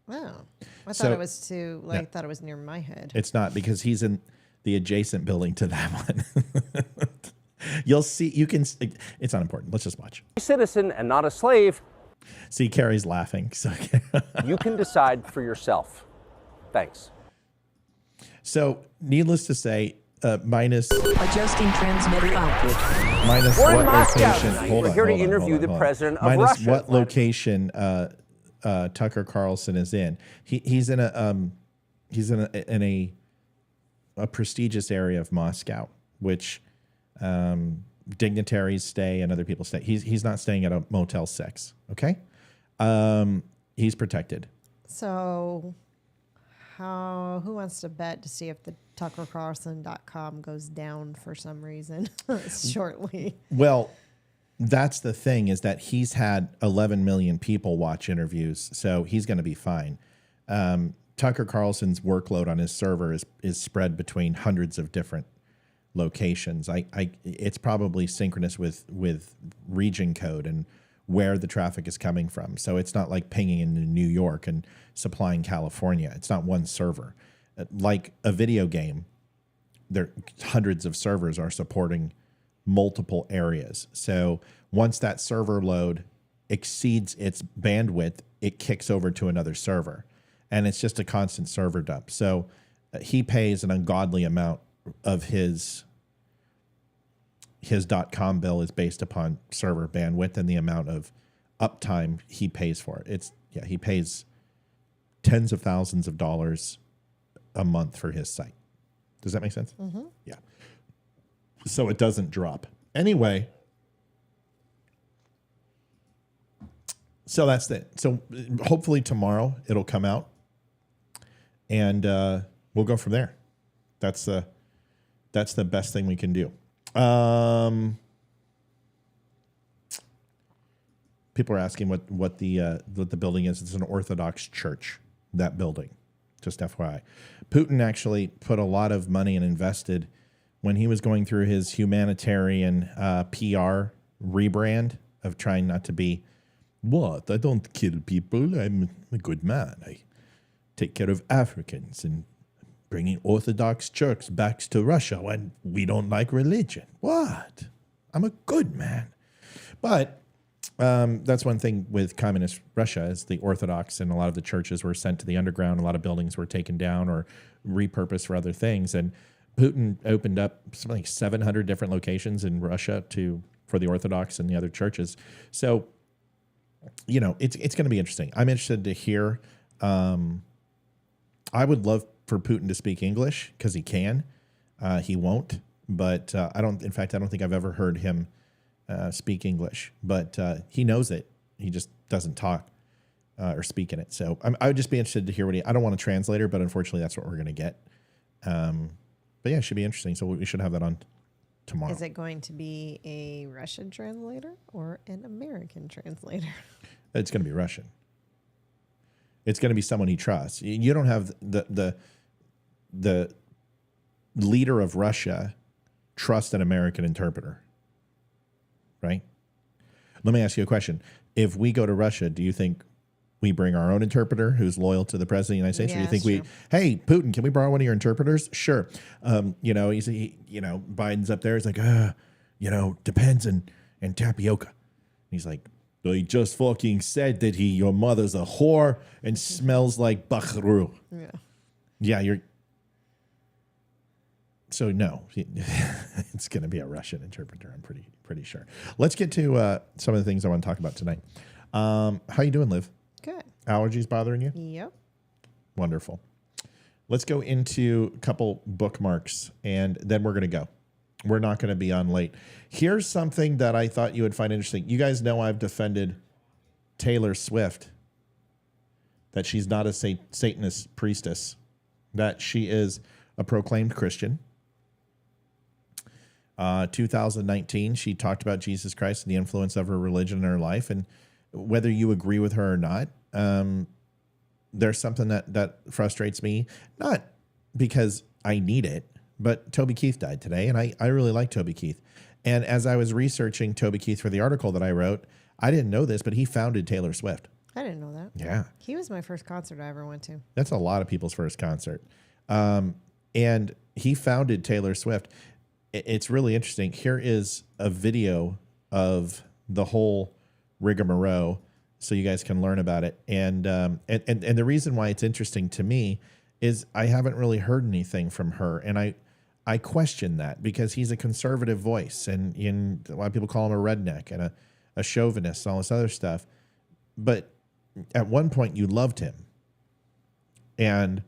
Wow. I thought it was thought it was near my head. It's not, because he's in the adjacent building to that one. You'll see, it's not important. Let's just watch. Citizen and not a slave. See, Carrie's laughing. So You can decide for yourself. Thanks. So, needless to say, minus Adjusting transmitter output. minus We're in what Moscow location? tonight. Hold We're on, here to hold on, interview hold on, the hold on. president of minus Russia. what location Tucker Carlson is in? He's in a prestigious area of Moscow, which dignitaries stay and other people stay. He's not staying at a Motel 6. Okay, he's protected. So, who wants to bet to see if the TuckerCarlson.com goes down for some reason shortly? Well, that's the thing, is that he's had 11 million people watch interviews, so he's going to be fine. Tucker Carlson's workload on his server is spread between hundreds of different locations. It's probably synchronous with region code and where the traffic is coming from. So it's not like pinging into New York and supplying California. It's not one server. Like a video game, hundreds of servers are supporting multiple areas. So once that server load exceeds its bandwidth, it kicks over to another server. And it's just a constant server dump. So he pays an ungodly amount of his .com bill is based upon server bandwidth and the amount of uptime he pays for it. He pays tens of thousands of dollars a month for his site. Does that make sense? Mm-hmm. Yeah. So it doesn't drop. Anyway, so that's it. So hopefully tomorrow it'll come out, and we'll go from there. That's That's the best thing we can do. People are asking what the building is. It's an Orthodox church, that building, just FYI. Putin actually put a lot of money and invested when he was going through his humanitarian PR rebrand of trying not to be, what? I don't kill people. I'm a good man. I take care of Africans and bringing Orthodox church back to Russia when we don't like religion. What? I'm a good man. But that's one thing with communist Russia is the Orthodox and a lot of the churches were sent to the underground. A lot of buildings were taken down or repurposed for other things. And Putin opened up something like 700 different locations in Russia for the Orthodox and the other churches. So, it's going to be interesting. I'm interested to hear. I would love for Putin to speak English because he can. He won't, but I don't think I've ever heard him speak English, but he knows it. He just doesn't talk or speak in it. So I would just be interested to hear I don't want a translator, but unfortunately that's what we're going to get. But yeah, it should be interesting. So we should have that on tomorrow. Is it going to be a Russian translator or an American translator? It's going to be Russian. It's going to be someone he trusts. You don't have the leader of Russia trust an American interpreter, right? Let me ask you a question. If we go to Russia, do you think we bring our own interpreter who's loyal to the president of the United States? Yeah, or do you think hey, Putin, can we borrow one of your interpreters? Sure. Biden's up there. He's like, depends and tapioca. And he's like, well, he just fucking said that your mother's a whore and smells like bakharu. Yeah. Yeah, So no, it's going to be a Russian interpreter. I'm pretty sure. Let's get to some of the things I want to talk about tonight. How you doing, Liv? Good. Allergies bothering you? Yep. Wonderful. Let's go into a couple bookmarks, and then we're going to go. We're not going to be on late. Here's something that I thought you would find interesting. You guys know I've defended Taylor Swift, that she's not a Satanist priestess, that she is a proclaimed Christian. 2019, she talked about Jesus Christ and the influence of her religion in her life. And whether you agree with her or not, there's something that frustrates me, not because I need it, but Toby Keith died today, and I really like Toby Keith. And as I was researching Toby Keith for the article that I wrote, I didn't know this, but he founded Taylor Swift. I didn't know that. Yeah. He was my first concert I ever went to. That's a lot of people's first concert. And he founded Taylor Swift. It's really interesting. Here is a video of the whole rigmarole so you guys can learn about it. And the reason why it's interesting to me is I haven't really heard anything from her. And I question that because he's a conservative voice, and a lot of people call him a redneck and a chauvinist and all this other stuff. But at one point you loved him and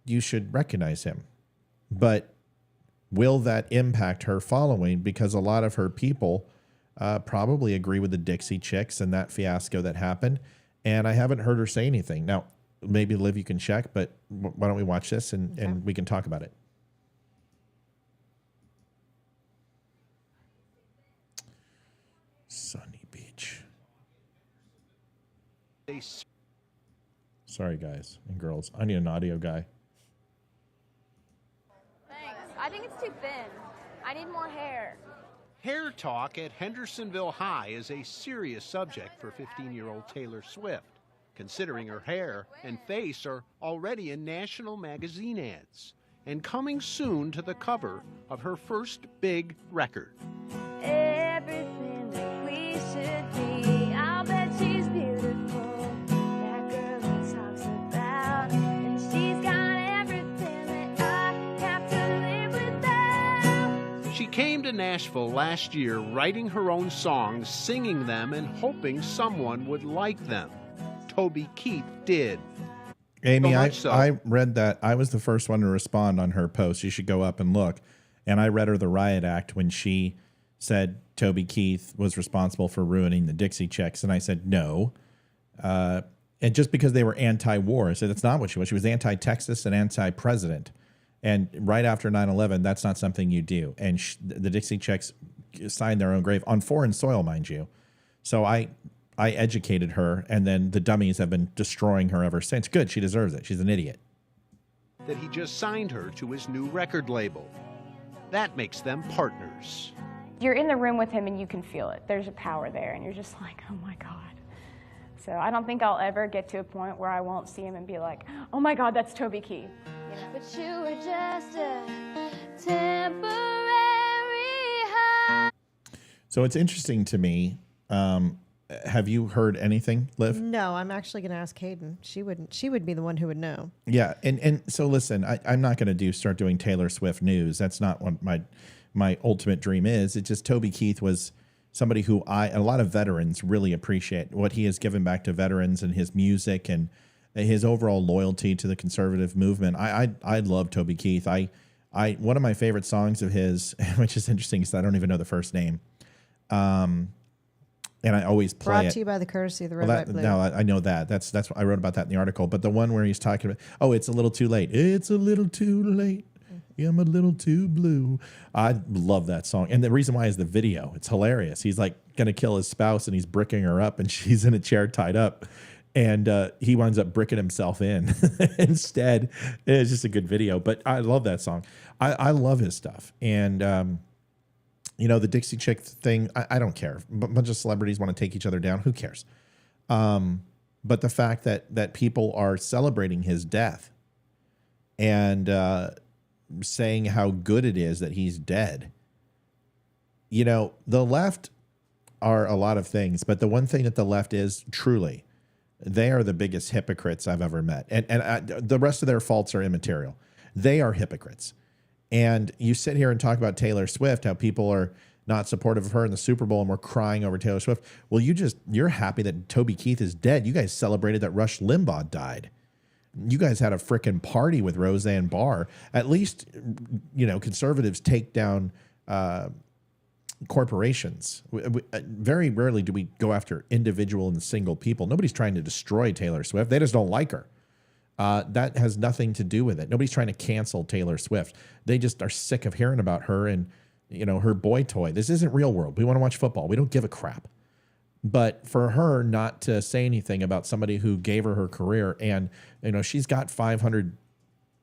you should recognize him. But will that impact her following? Because a lot of her people probably agree with the Dixie Chicks and that fiasco that happened. And I haven't heard her say anything. Now, maybe Liv, you can check, but why don't we watch this and we can talk about it. Sunny Beach. Sorry, guys and girls. I need an audio guy. Thanks. I think it's too thin. I need more hair. Hair talk at Hendersonville High is a serious subject for 15-year-old Taylor Swift, considering her hair and face are already in national magazine ads and coming soon to the cover of her first big record. Everything that we should be. I'll bet she's beautiful. That girl that talks about. And she's got everything that I have to live without. She came to Nashville last year writing her own songs, singing them, and hoping someone would like them. Toby Keith did. Amy, So I read that. I was the first one to respond on her post. You should go up and look. And I read her the riot act when she said Toby Keith was responsible for ruining the Dixie Chicks. And I said, no. And just because they were anti-war, I said, that's not what she was. She was anti-Texas and anti-president. And right after 9/11, that's not something you do. And the Dixie Chicks signed their own grave on foreign soil, mind you. So I educated her, and then the dummies have been destroying her ever since. Good, she deserves it. She's an idiot. That he just signed her to his new record label. That makes them partners. You're in the room with him and you can feel it. There's a power there and you're just like, oh my God. So I don't think I'll ever get to a point where I won't see him and be like, oh my God, that's Toby Keith. But you were just a temporary high. So it's interesting to me. Have you heard anything, Liv? No, I'm actually going to ask Hayden. She would be the one who would know. Yeah, and so listen, I'm not going to start doing Taylor Swift news. That's not what my ultimate dream is. It's just Toby Keith was somebody who a lot of veterans really appreciate what he has given back to veterans and his music and his overall loyalty to the conservative movement. I love Toby Keith. One of my favorite songs of his, which is interesting because I don't even know the first name, and I always play Brought it. to you by the courtesy of the Red, White, Blue. No, I know that. That's what I wrote about that in the article. But the one where he's talking about, it's a little too late. It's a little too late. I'm a little too blue. I love that song. And the reason why is the video. It's hilarious. He's like going to kill his spouse and he's bricking her up and she's in a chair tied up. And he winds up bricking himself in instead. It's just a good video. But I love that song. I love his stuff. And, the Dixie Chick thing, I don't care. A bunch of celebrities want to take each other down. Who cares? But the fact that people are celebrating his death and saying how good it is that he's dead. The left are a lot of things, but the one thing that the left is truly, they are the biggest hypocrites I've ever met. And the rest of their faults are immaterial. They are hypocrites. And you sit here and talk about Taylor Swift, how people are not supportive of her in the Super Bowl and we're crying over Taylor Swift. Well, you're happy that Toby Keith is dead. You guys celebrated that Rush Limbaugh died. You guys had a frickin' party with Roseanne Barr. At least, conservatives take down corporations. Very rarely do we go after individual and single people. Nobody's trying to destroy Taylor Swift. They just don't like her. That has nothing to do with it. Nobody's trying to cancel Taylor Swift. They just are sick of hearing about her and, her boy toy. This isn't real world. We want to watch football. We don't give a crap. But for her not to say anything about somebody who gave her career and, she's got 500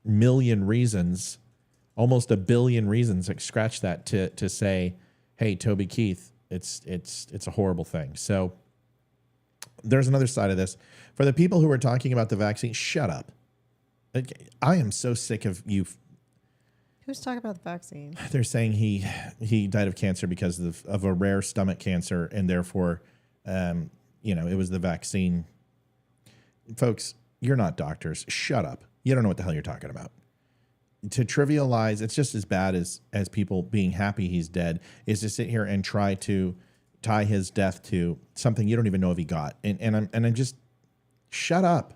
million reasons, almost a billion reasons, like scratch that, to say, hey, Toby Keith, it's a horrible thing. So there's another side of this. For the people who are talking about the vaccine, shut up. I am so sick of you. Who's talking about the vaccine? They're saying he died of cancer because of a rare stomach cancer, and therefore, it was the vaccine. Folks, you're not doctors. Shut up. You don't know what the hell you're talking about. To trivialize, it's just as bad as people being happy he's dead, is to sit here and try to tie his death to something you don't even know if he got. And I'm just, shut up.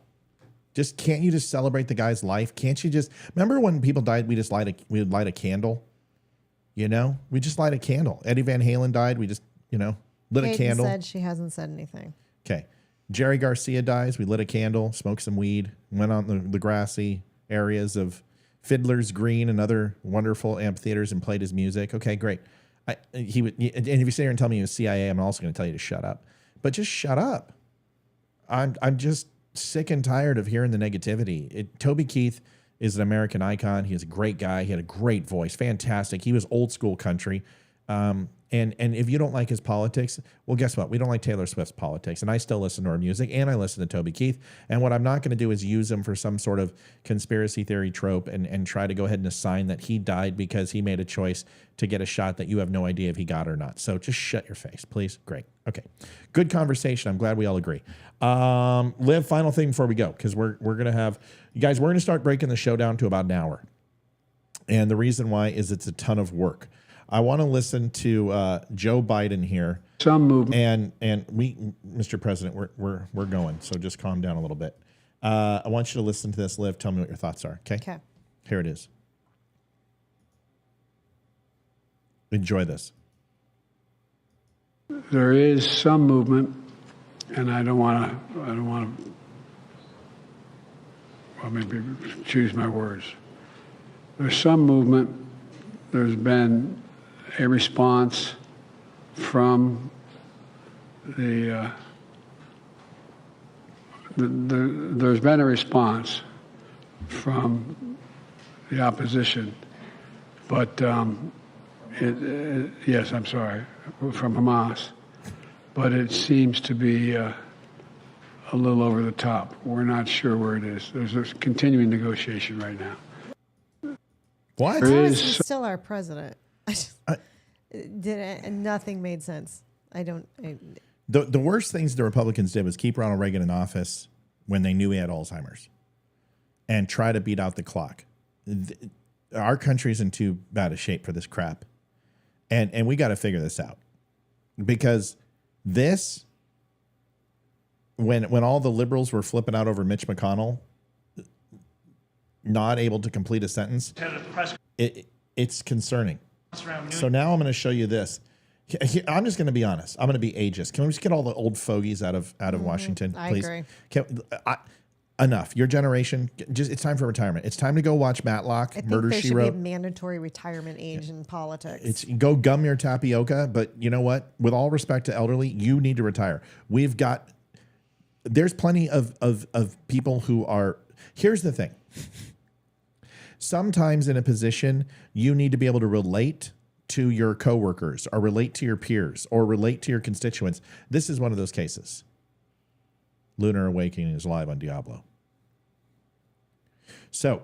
Can't you just celebrate the guy's life? Can't you just, remember when people died, we would light a candle? We just light a candle. Eddie Van Halen died. We just, lit a candle. Said she hasn't said anything. Okay. Jerry Garcia dies. We lit a candle, smoked some weed, went on the grassy areas of Fiddler's Green and other wonderful amphitheaters and played his music. Okay, great. And if you sit here and tell me he was CIA, I'm also going to tell you to shut up. But just shut up. I'm just sick and tired of hearing the negativity. Toby Keith is an American icon. He is a great guy. He had a great voice. Fantastic. He was old school country. And if you don't like his politics, well, guess what? We don't like Taylor Swift's politics. And I still listen to her music, and I listen to Toby Keith. And what I'm not going to do is use him for some sort of conspiracy theory trope and try to go ahead and assign that he died because he made a choice to get a shot that you have no idea if he got or not. So just shut your face, please. Great. Okay. Good conversation. I'm glad we all agree. Liv, final thing before we go, because we're going to have, you guys, we're going to start breaking the show down to about an hour. And the reason why is it's a ton of work. I want to listen to Joe Biden here. Some movement. And we, Mr. President, we're going. So just calm down a little bit. I want you to listen to this, Liv. Tell me what your thoughts are. Okay. Okay. Here it is. Enjoy this. There is some movement, and I don't want to, well, maybe choose my words. there's some movement. There's been a response from there's been a response from the opposition, but yes, I'm sorry, from Hamas, but it seems to be a little over the top. We're not sure where it is. There's a continuing negotiation right now. What? How is he still our president? Nothing made sense. The worst things the Republicans did was keep Ronald Reagan in office when they knew he had Alzheimer's and try to beat out the clock. Our country's in too bad a shape for this crap. And we got to figure this out, because this, when all the liberals were flipping out over Mitch McConnell not able to complete a sentence, it's concerning. So now I'm going to show you this. I'm just going to be honest. I'm going to be ageist. Can we just get all the old fogies out of Washington, please? I agree. Enough. Your generation, it's time for retirement. It's time to go watch Matlock, I think Murder, there She should Wrote. be a mandatory retirement age in politics. It's go gum your tapioca, but you know what? With all respect to elderly, you need to retire. There's plenty of people who are, here's the thing. Sometimes in a position, you need to be able to relate to your coworkers or relate to your peers or relate to your constituents. This is one of those cases. Lunar Awakening is live on Diablo. So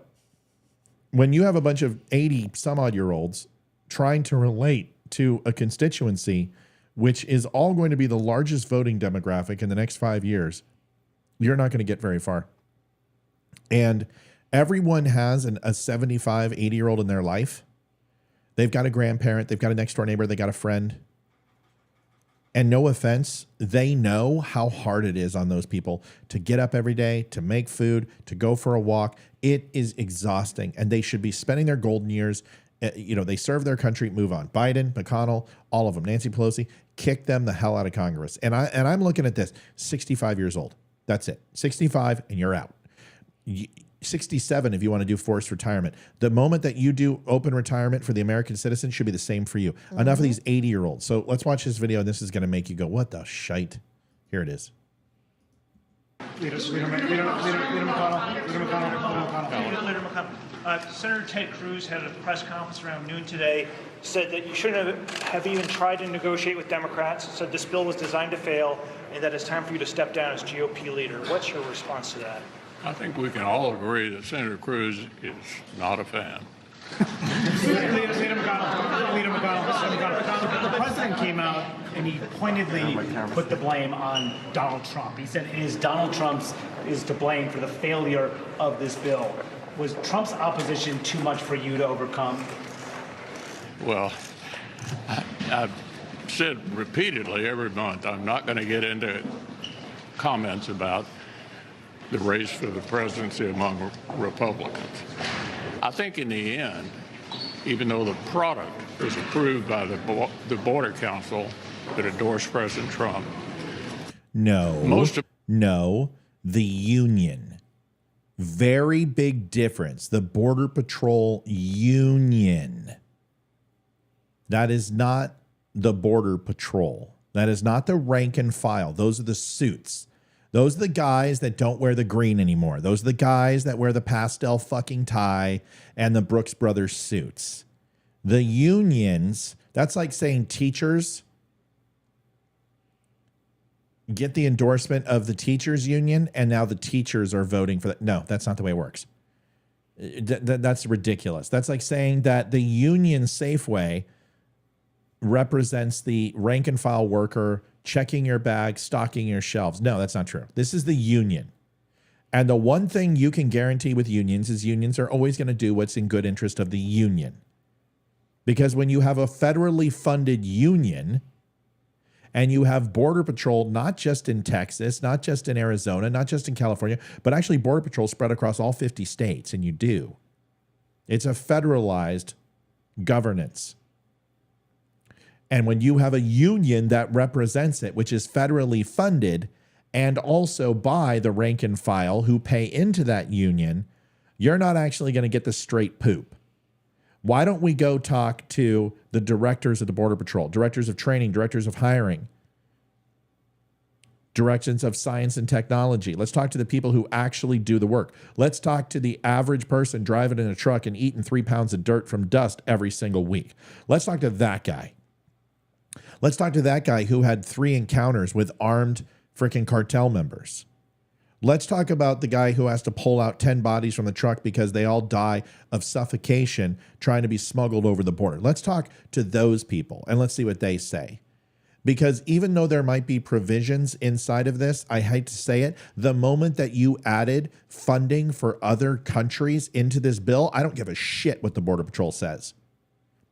when you have a bunch of 80 some odd year olds trying to relate to a constituency, which is all going to be the largest voting demographic in the next 5 years, you're not going to get very far. And everyone has a 75, 80-year-old in their life. They've got a grandparent. They've got a next-door neighbor. They got a friend. And no offense, they know how hard it is on those people to get up every day, to make food, to go for a walk. It is exhausting, and they should be spending their golden years. They serve their country, move on. Biden, McConnell, all of them, Nancy Pelosi, kick them the hell out of Congress. And I'm looking at this, 65 years old. That's it. 65 and you're out. 67 if you want to do forced retirement. The moment that you do open retirement for the American citizen should be the same for you. Mm-hmm. Enough of these 80-year-olds. So let's watch this video, and this is going to make you go, what the shite? Here it is. Leader McConnell. Senator Ted Cruz had a press conference around noon today, said that you shouldn't have even tried to negotiate with Democrats, said this bill was designed to fail, and that it's time for you to step down as GOP leader. What's your response to that? I think we can all agree that Senator Cruz is not a fan. Leader McConnell. The president came out and he pointedly put the blame on Donald Trump. He said it is Donald Trump's is to blame for the failure of this bill. Was Trump's opposition too much for you to overcome? Well, I've said repeatedly every month I'm not going to get into comments about the race for the presidency among Republicans. I think in the end, even though the product was approved by the Border Council that endorsed President Trump. No, the Union. Very big difference. The Border Patrol Union. That is not the Border Patrol. That is not the rank and file. Those are the suits. Those are the guys that don't wear the green anymore. Those are the guys that wear the pastel fucking tie and the Brooks Brothers suits. The unions, that's like saying teachers get the endorsement of the teachers union and now the teachers are voting for that. No, that's not the way it works. That's ridiculous. That's like saying that the union Safeway represents the rank and file worker checking your bag, stocking your shelves. No, that's not true. This is the union. And the one thing you can guarantee with unions is unions are always going to do what's in good interest of the union. Because when you have a federally funded union and you have Border Patrol, not just in Texas, not just in Arizona, not just in California, but actually Border Patrol spread across all 50 states, and you do. It's a federalized governance. And when you have a union that represents it, which is federally funded, and also by the rank and file who pay into that union, you're not actually going to get the straight poop. Why don't we go talk to the directors of the Border Patrol, directors of training, directors of hiring, directions of science and technology? Let's talk to the people who actually do the work. Let's talk to the average person driving in a truck and eating 3 pounds of dirt from dust every single week. Let's talk to that guy. Let's talk to that guy who had 3 encounters with armed freaking cartel members. Let's talk about the guy who has to pull out 10 bodies from the truck because they all die of suffocation trying to be smuggled over the border. Let's talk to those people and let's see what they say. Because even though there might be provisions inside of this, I hate to say it, the moment that you added funding for other countries into this bill, I don't give a shit what the Border Patrol says.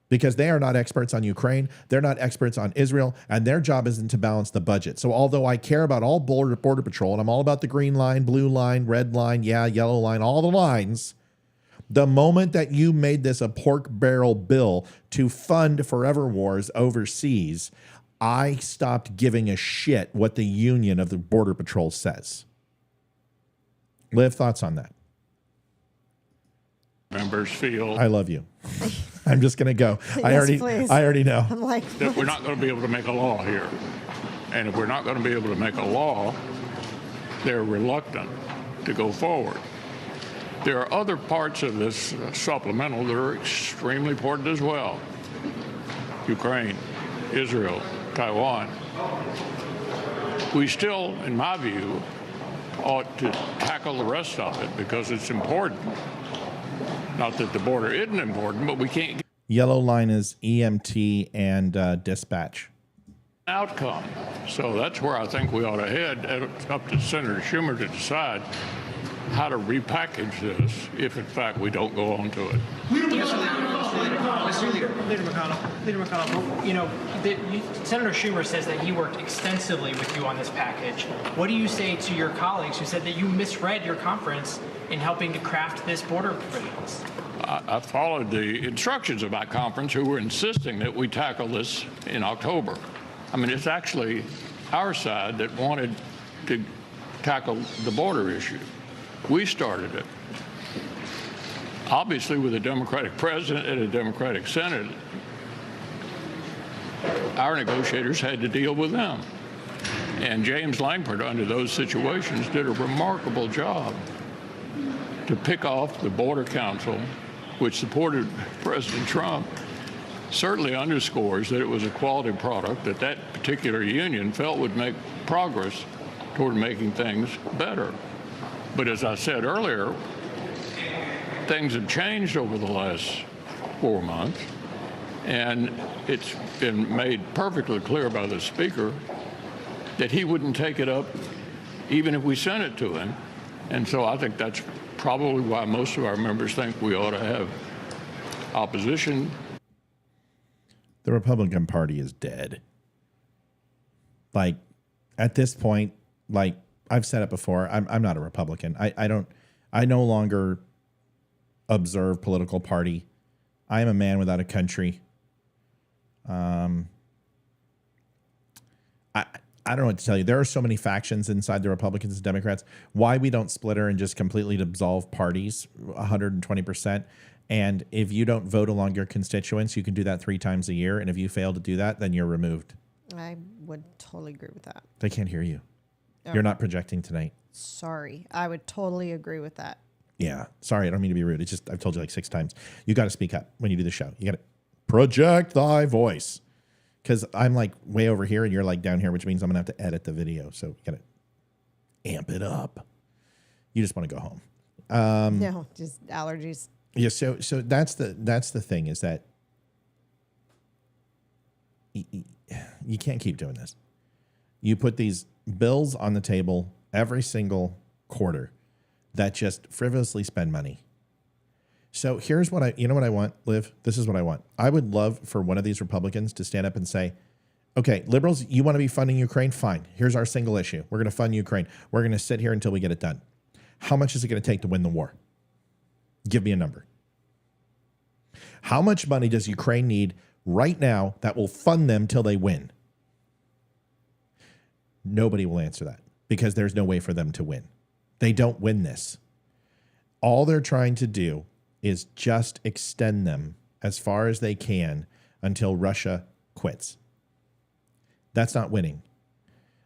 Because they are not experts on Ukraine, they're not experts on Israel, and their job isn't to balance the budget. So although I care about all Border Patrol, and I'm all about the green line, blue line, red line, yellow line, all the lines, the moment that you made this a pork barrel bill to fund forever wars overseas, I stopped giving a shit what the union of the Border Patrol says. Liv, thoughts on that? Members feel I love you. I'm just going to go. Yes, please. I already know. I'm like, that we're not going to be able to make a law here. And if we're not going to be able to make a law, they're reluctant to go forward. There are other parts of this supplemental that are extremely important as well. Ukraine, Israel, Taiwan. We still, in my view, ought to tackle the rest of it because it's important. Not that the border isn't important, but we can't get Yellow line is EMT and dispatch. an outcome. So that's where I think we ought to head. It's up to Senator Schumer to decide how to repackage this if, in fact, we don't go on to it. Leader McConnell, you know, Senator Schumer says that he worked extensively with you on this package. What do you say to your colleagues who said that you misread your conference in helping to craft this border provisions? I followed the instructions of my conference, who were insisting that we tackle this in October. I mean, it's actually our side that wanted to tackle the border issue. We started it. Obviously, with a Democratic president and a Democratic Senate, our negotiators had to deal with them. And James Langford, under those situations, did a remarkable job to pick off the Border Council, which supported President Trump. Certainly underscores that it was a quality product that that particular union felt would make progress toward making things better. But as I said earlier, things have changed over the last 4 months, and it's been made perfectly clear by the Speaker that he wouldn't take it up even if we sent it to him. And so I think that's probably why most of our members think we ought to have opposition. The Republican Party is dead. Like, at this point, like I've said it before, I'm not a Republican. I no longer observe political party. I am a man without a country. I don't know what to tell you. There are so many factions inside the Republicans and Democrats. Why we don't split her and just completely absolve parties 120%. And if you don't vote along your constituents, you can do that 3 times a year. And if you fail to do that, then you're removed. I would totally agree with that. They can't hear you. Oh. You're not projecting tonight. Sorry. I would totally agree with that. Yeah. Sorry, I don't mean to be rude. It's just I've told you like 6 times. You got to speak up when you do the show. You got to project thy voice. Because I'm like way over here and you're like down here, which means I'm going to have to edit the video. So you got to amp it up. You just want to go home. No, just allergies. Yeah, so that's the thing is that you can't keep doing this. You put these bills on the table every single quarter that just frivolously spend money. So here's what you know what I want, Liv? This is what I want. I would love for one of these Republicans to stand up and say, okay, liberals, you want to be funding Ukraine? Fine. Here's our single issue. We're going to fund Ukraine. We're going to sit here until we get it done. How much is it going to take to win the war? Give me a number. How much money does Ukraine need right now that will fund them till they win? Nobody will answer that because there's no way for them to win. They don't win this. All they're trying to do is just extend them as far as they can until Russia quits. That's not winning.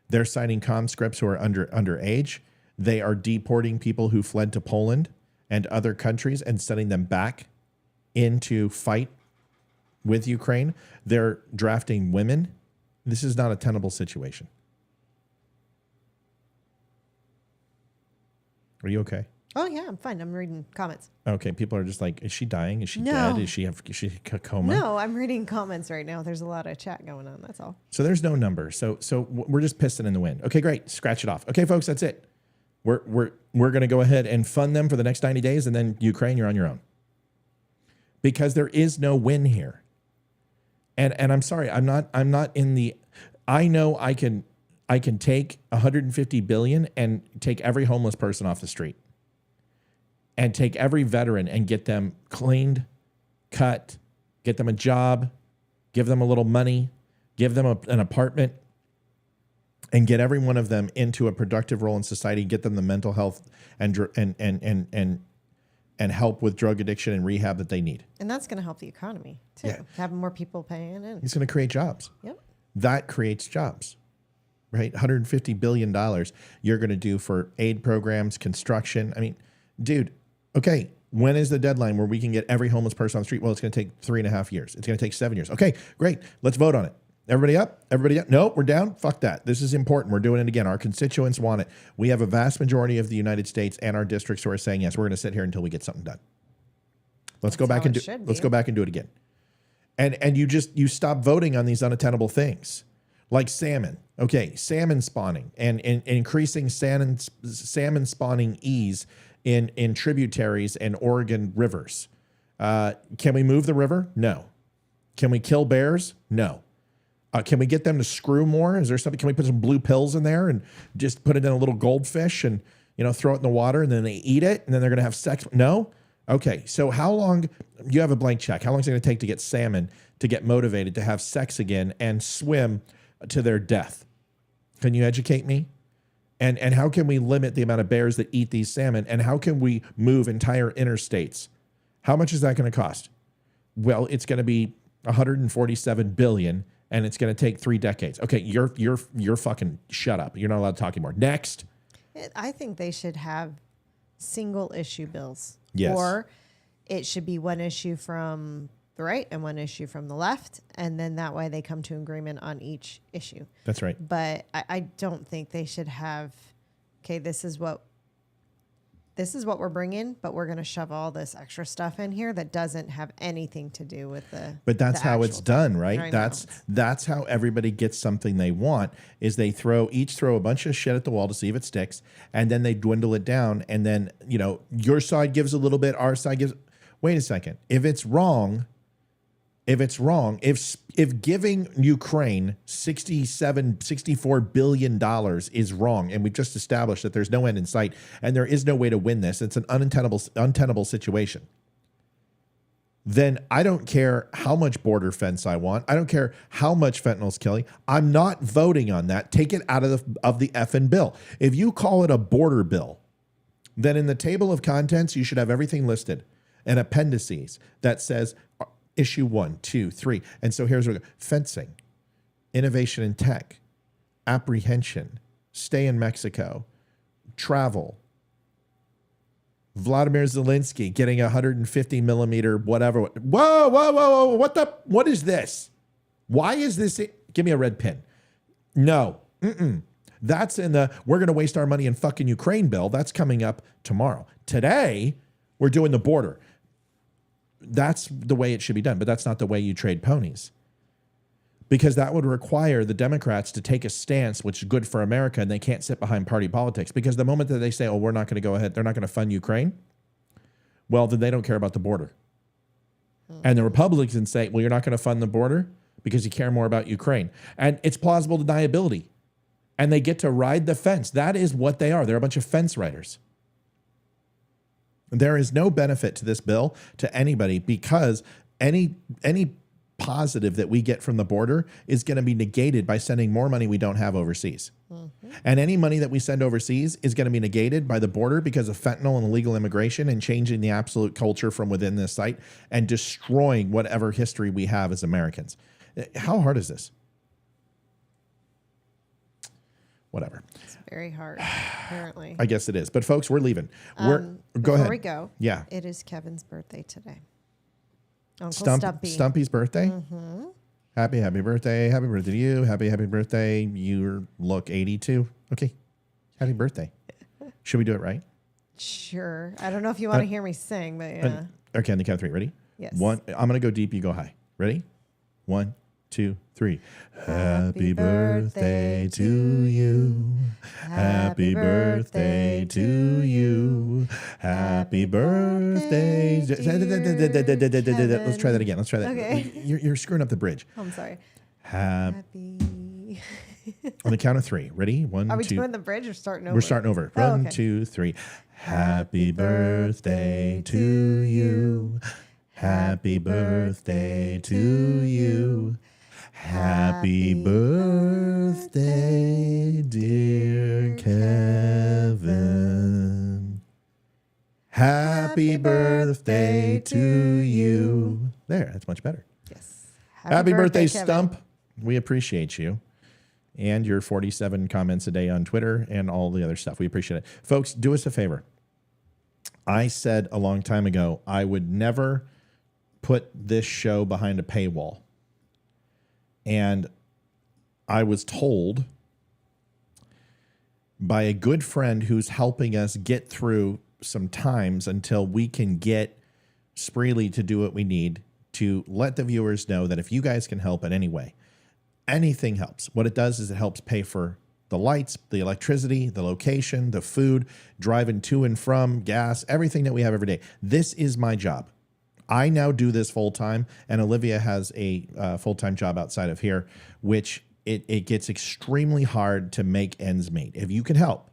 They're signing conscripts who are underage. They are deporting people who fled to Poland and other countries and sending them back in to fight with Ukraine. They're drafting women. This is not a tenable situation. Are you okay? Oh yeah, I'm fine. I'm reading comments. Okay, people are just like, is she dying? Is she No. dead? Is she a coma? No, I'm reading comments right now. There's a lot of chat going on. That's all. So there's no number. So we're just pissing in the wind. Okay, great. Scratch it off. Okay, folks, that's it. We're going to go ahead and fund them for the next 90 days, and then Ukraine, you're on your own. Because there is no win here. And I'm sorry, I'm not in the. I know I can take 150 billion and take every homeless person off the street, and take every veteran and get them cleaned, cut, get them a job, give them a little money, give them an apartment, and get every one of them into a productive role in society, get them the mental health and help with drug addiction and rehab that they need. And that's going to help the economy too. Yeah. Having more people paying in. It's going to create jobs. Yep. That creates jobs, right? $150 billion you're going to do for aid programs, construction. I mean, dude, okay, when is the deadline where we can get every homeless person on the street? Well, it's going to take 3.5 years. It's going to take 7 years. Okay, great. Let's vote on it. Everybody up? Everybody up? No, we're down. Fuck that. This is important. We're doing it again. Our constituents want it. We have a vast majority of the United States and our districts who are saying, yes, we're going to sit here until we get something done. Let's go back and do it again. And you stop voting on these unattainable things like salmon. Okay, salmon spawning and increasing salmon spawning ease in tributaries and Oregon rivers. Can we move the river? No. Can we kill bears? No. Can we get them to screw more? Is there something? Can we put some blue pills in there and just put it in a little goldfish and throw it in the water and then they eat it and then they're going to have sex? No. Okay. So how long? You have a blank check. How long is it going to take to get salmon to get motivated to have sex again and swim to their death? Can you educate me? And how can we limit the amount of bears that eat these salmon? And how can we move entire interstates? How much is that going to cost? Well, it's going to be $147 billion. And it's going to take 3 decades. Okay, you're fucking shut up. You're not allowed to talk anymore. Next. I think they should have single issue bills. Yes. Or it should be one issue from the right and one issue from the left. And then that way they come to agreement on each issue. That's right. But I don't think they should have, okay, this is what we're bringing, but we're going to shove all this extra stuff in here that doesn't have anything to do with the. But that's how it's done, right? I That's how everybody gets something they want. Is they each throw a bunch of shit at the wall to see if it sticks, and then they dwindle it down, and then your side gives a little bit, our side gives. Wait a second. If it's wrong, if giving Ukraine $64 billion is wrong, and we've just established that there's no end in sight and there is no way to win this, it's an untenable situation, then I don't care how much border fence I want. I don't care how much fentanyl's killing. I'm not voting on that. Take it out of the effing bill. If you call it a border bill, then in the table of contents, you should have everything listed and appendices that says issue 1, 2, 3. And so here's what we go. Fencing, innovation in tech, apprehension, stay in Mexico, travel, Vladimir Zelensky getting 150 millimeter whatever. Whoa. What is this? Why is this? Give me a red pin. No. That's in the we're going to waste our money in fucking Ukraine bill. That's coming up tomorrow. Today, we're doing the border. That's the way it should be done, but that's not the way you trade ponies. Because that would require the Democrats to take a stance which is good for America, and they can't sit behind party politics. Because the moment that they say, oh, we're not going to go ahead, they're not going to fund Ukraine, well, then they don't care about the border. And the Republicans say, well, you're not going to fund the border because you care more about Ukraine. And it's plausible deniability. And they get to ride the fence. That is what they are. They're a bunch of fence riders. There is no benefit to this bill to anybody because any positive that we get from the border is going to be negated by sending more money we don't have overseas. And any money that we send overseas is going to be negated by the border because of fentanyl and illegal immigration and changing the absolute culture from within this site and destroying whatever history we have as Americans. How hard is this? Whatever. It's very hard, apparently. I guess it is. But folks, we're leaving. Go ahead. Before we go, Yeah. it is Kevin's birthday today. Uncle Stumpy. Stumpy's birthday? Happy birthday. Happy birthday to you. Happy birthday. You look 82. Okay. Happy birthday. Should we do it right? Sure. I don't know if you want to hear me sing, but yeah. Okay, on the count of three. Ready? Yes. One. I'm going to go deep. You go high. Ready? 1, 2, 3. Happy birthday to you. Happy birthday to you. Happy birthday. Let's try that again. Let's try that. Okay. You're screwing up the bridge. Oh, I'm sorry. Happy. On the count of three. Ready? 1, Are we 2. doing the bridge or starting over? We're starting over. Oh, 1, okay. 2, 3. Happy birthday to you. Happy birthday to you. Happy birthday, dear Kevin. Happy birthday to you. There, that's much better. Yes. Happy birthday, Kevin. Stump. We appreciate you. And your 47 comments a day on Twitter and all the other stuff. We appreciate it. Folks, do us a favor. I said a long time ago, I would never put this show behind a paywall. And I was told by a good friend who's helping us get through some times until we can get Spreely to do what we need to let the viewers know that if you guys can help in any way, anything helps. What it does is it helps pay for the lights, the electricity, the location, the food, driving to and from, gas, everything that we have every day. This is my job. I now do this full time, and Olivia has a full-time job outside of here, which it gets extremely hard to make ends meet. If you can help,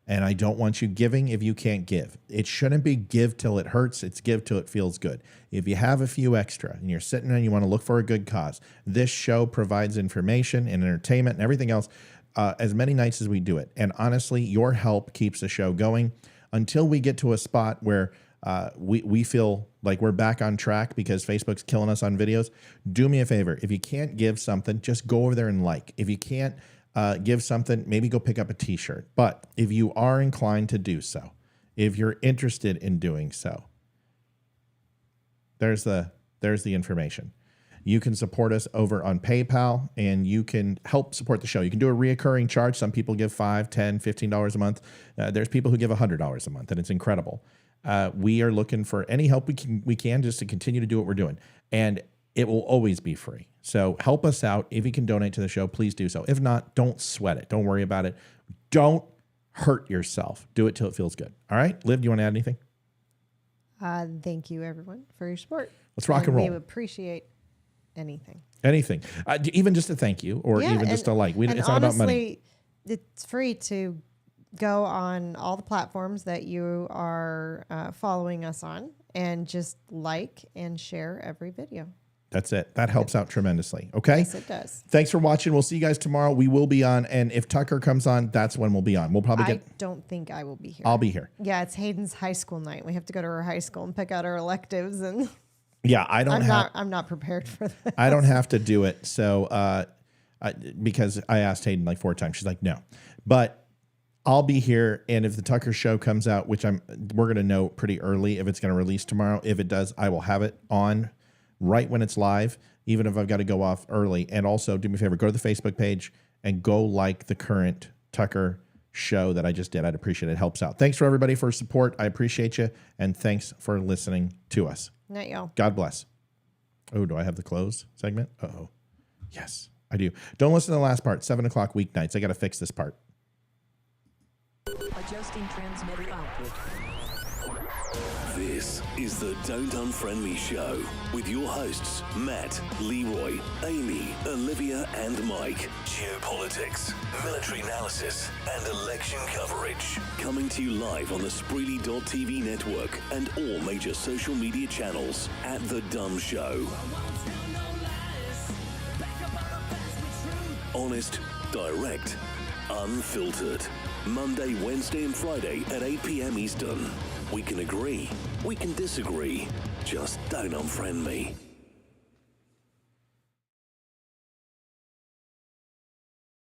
and I don't want you giving if you can't give. It shouldn't be give till it hurts. It's give till it feels good. If you have a few extra and you're sitting there and you want to look for a good cause, this show provides information and entertainment and everything else as many nights as we do it. And honestly, your help keeps the show going until we get to a spot where we feel like we're back on track because Facebook's killing us on videos. Do me a favor. If you can't give something, just go over there and like. If you can't give something, maybe go pick up a t-shirt. But if you are inclined to do so, if you're interested in doing so, there's the information. You can support us over on PayPal, and you can help support the show. You can do a reoccurring charge. Some people give $5, $10, $15 a month. There's people who give $100 a month, and it's incredible. We are looking for any help we can just to continue to do what we're doing. And it will always be free. So help us out. If you can donate to the show, please do so. If not, don't sweat it. Don't worry about it. Don't hurt yourself. Do it till it feels good. All right? Liv, do you want to add anything? Thank you, everyone, for your support. Let's rock and roll. We appreciate anything. Anything. Even just a thank you or even just a like. It's not about money. It's free to go on all the platforms that you are following us on and just like and share every video. That's it. That helps out tremendously. Okay? Yes, it does. Thanks for watching. We'll see you guys tomorrow. We will be on. And if Tucker comes on, that's when we'll be on. We'll probably I don't think I will be here. I'll be here. Yeah, it's Hayden's high school night. We have to go to her high school and pick out our electives. And yeah, I'm not prepared for that. I don't have to do it. So, because I asked Hayden like 4 times. She's like, no. But I'll be here, and if the Tucker show comes out, which we're going to know pretty early if it's going to release tomorrow. If it does, I will have it on right when it's live, even if I've got to go off early. And also, do me a favor, go to the Facebook page and go like the current Tucker show that I just did. I'd appreciate it. It helps out. Thanks for everybody for support. I appreciate you, and thanks for listening to us. Night, y'all. God bless. Oh, do I have the close segment? Uh-oh. Yes, I do. Don't listen to the last part. 7 o'clock weeknights. I got to fix this part. Adjusting transmitter output. This is the Don't Unfriend Me Show with your hosts, Matt, Leroy, Amy, Olivia, and Mike. Geopolitics, military analysis, and election coverage. Coming to you live on the Spreely.tv network and all major social media channels at The DUM Show. Honest, direct, unfiltered. Monday, Wednesday and Friday at 8 p.m. Eastern. We can agree, we can disagree. Just don't unfriend me.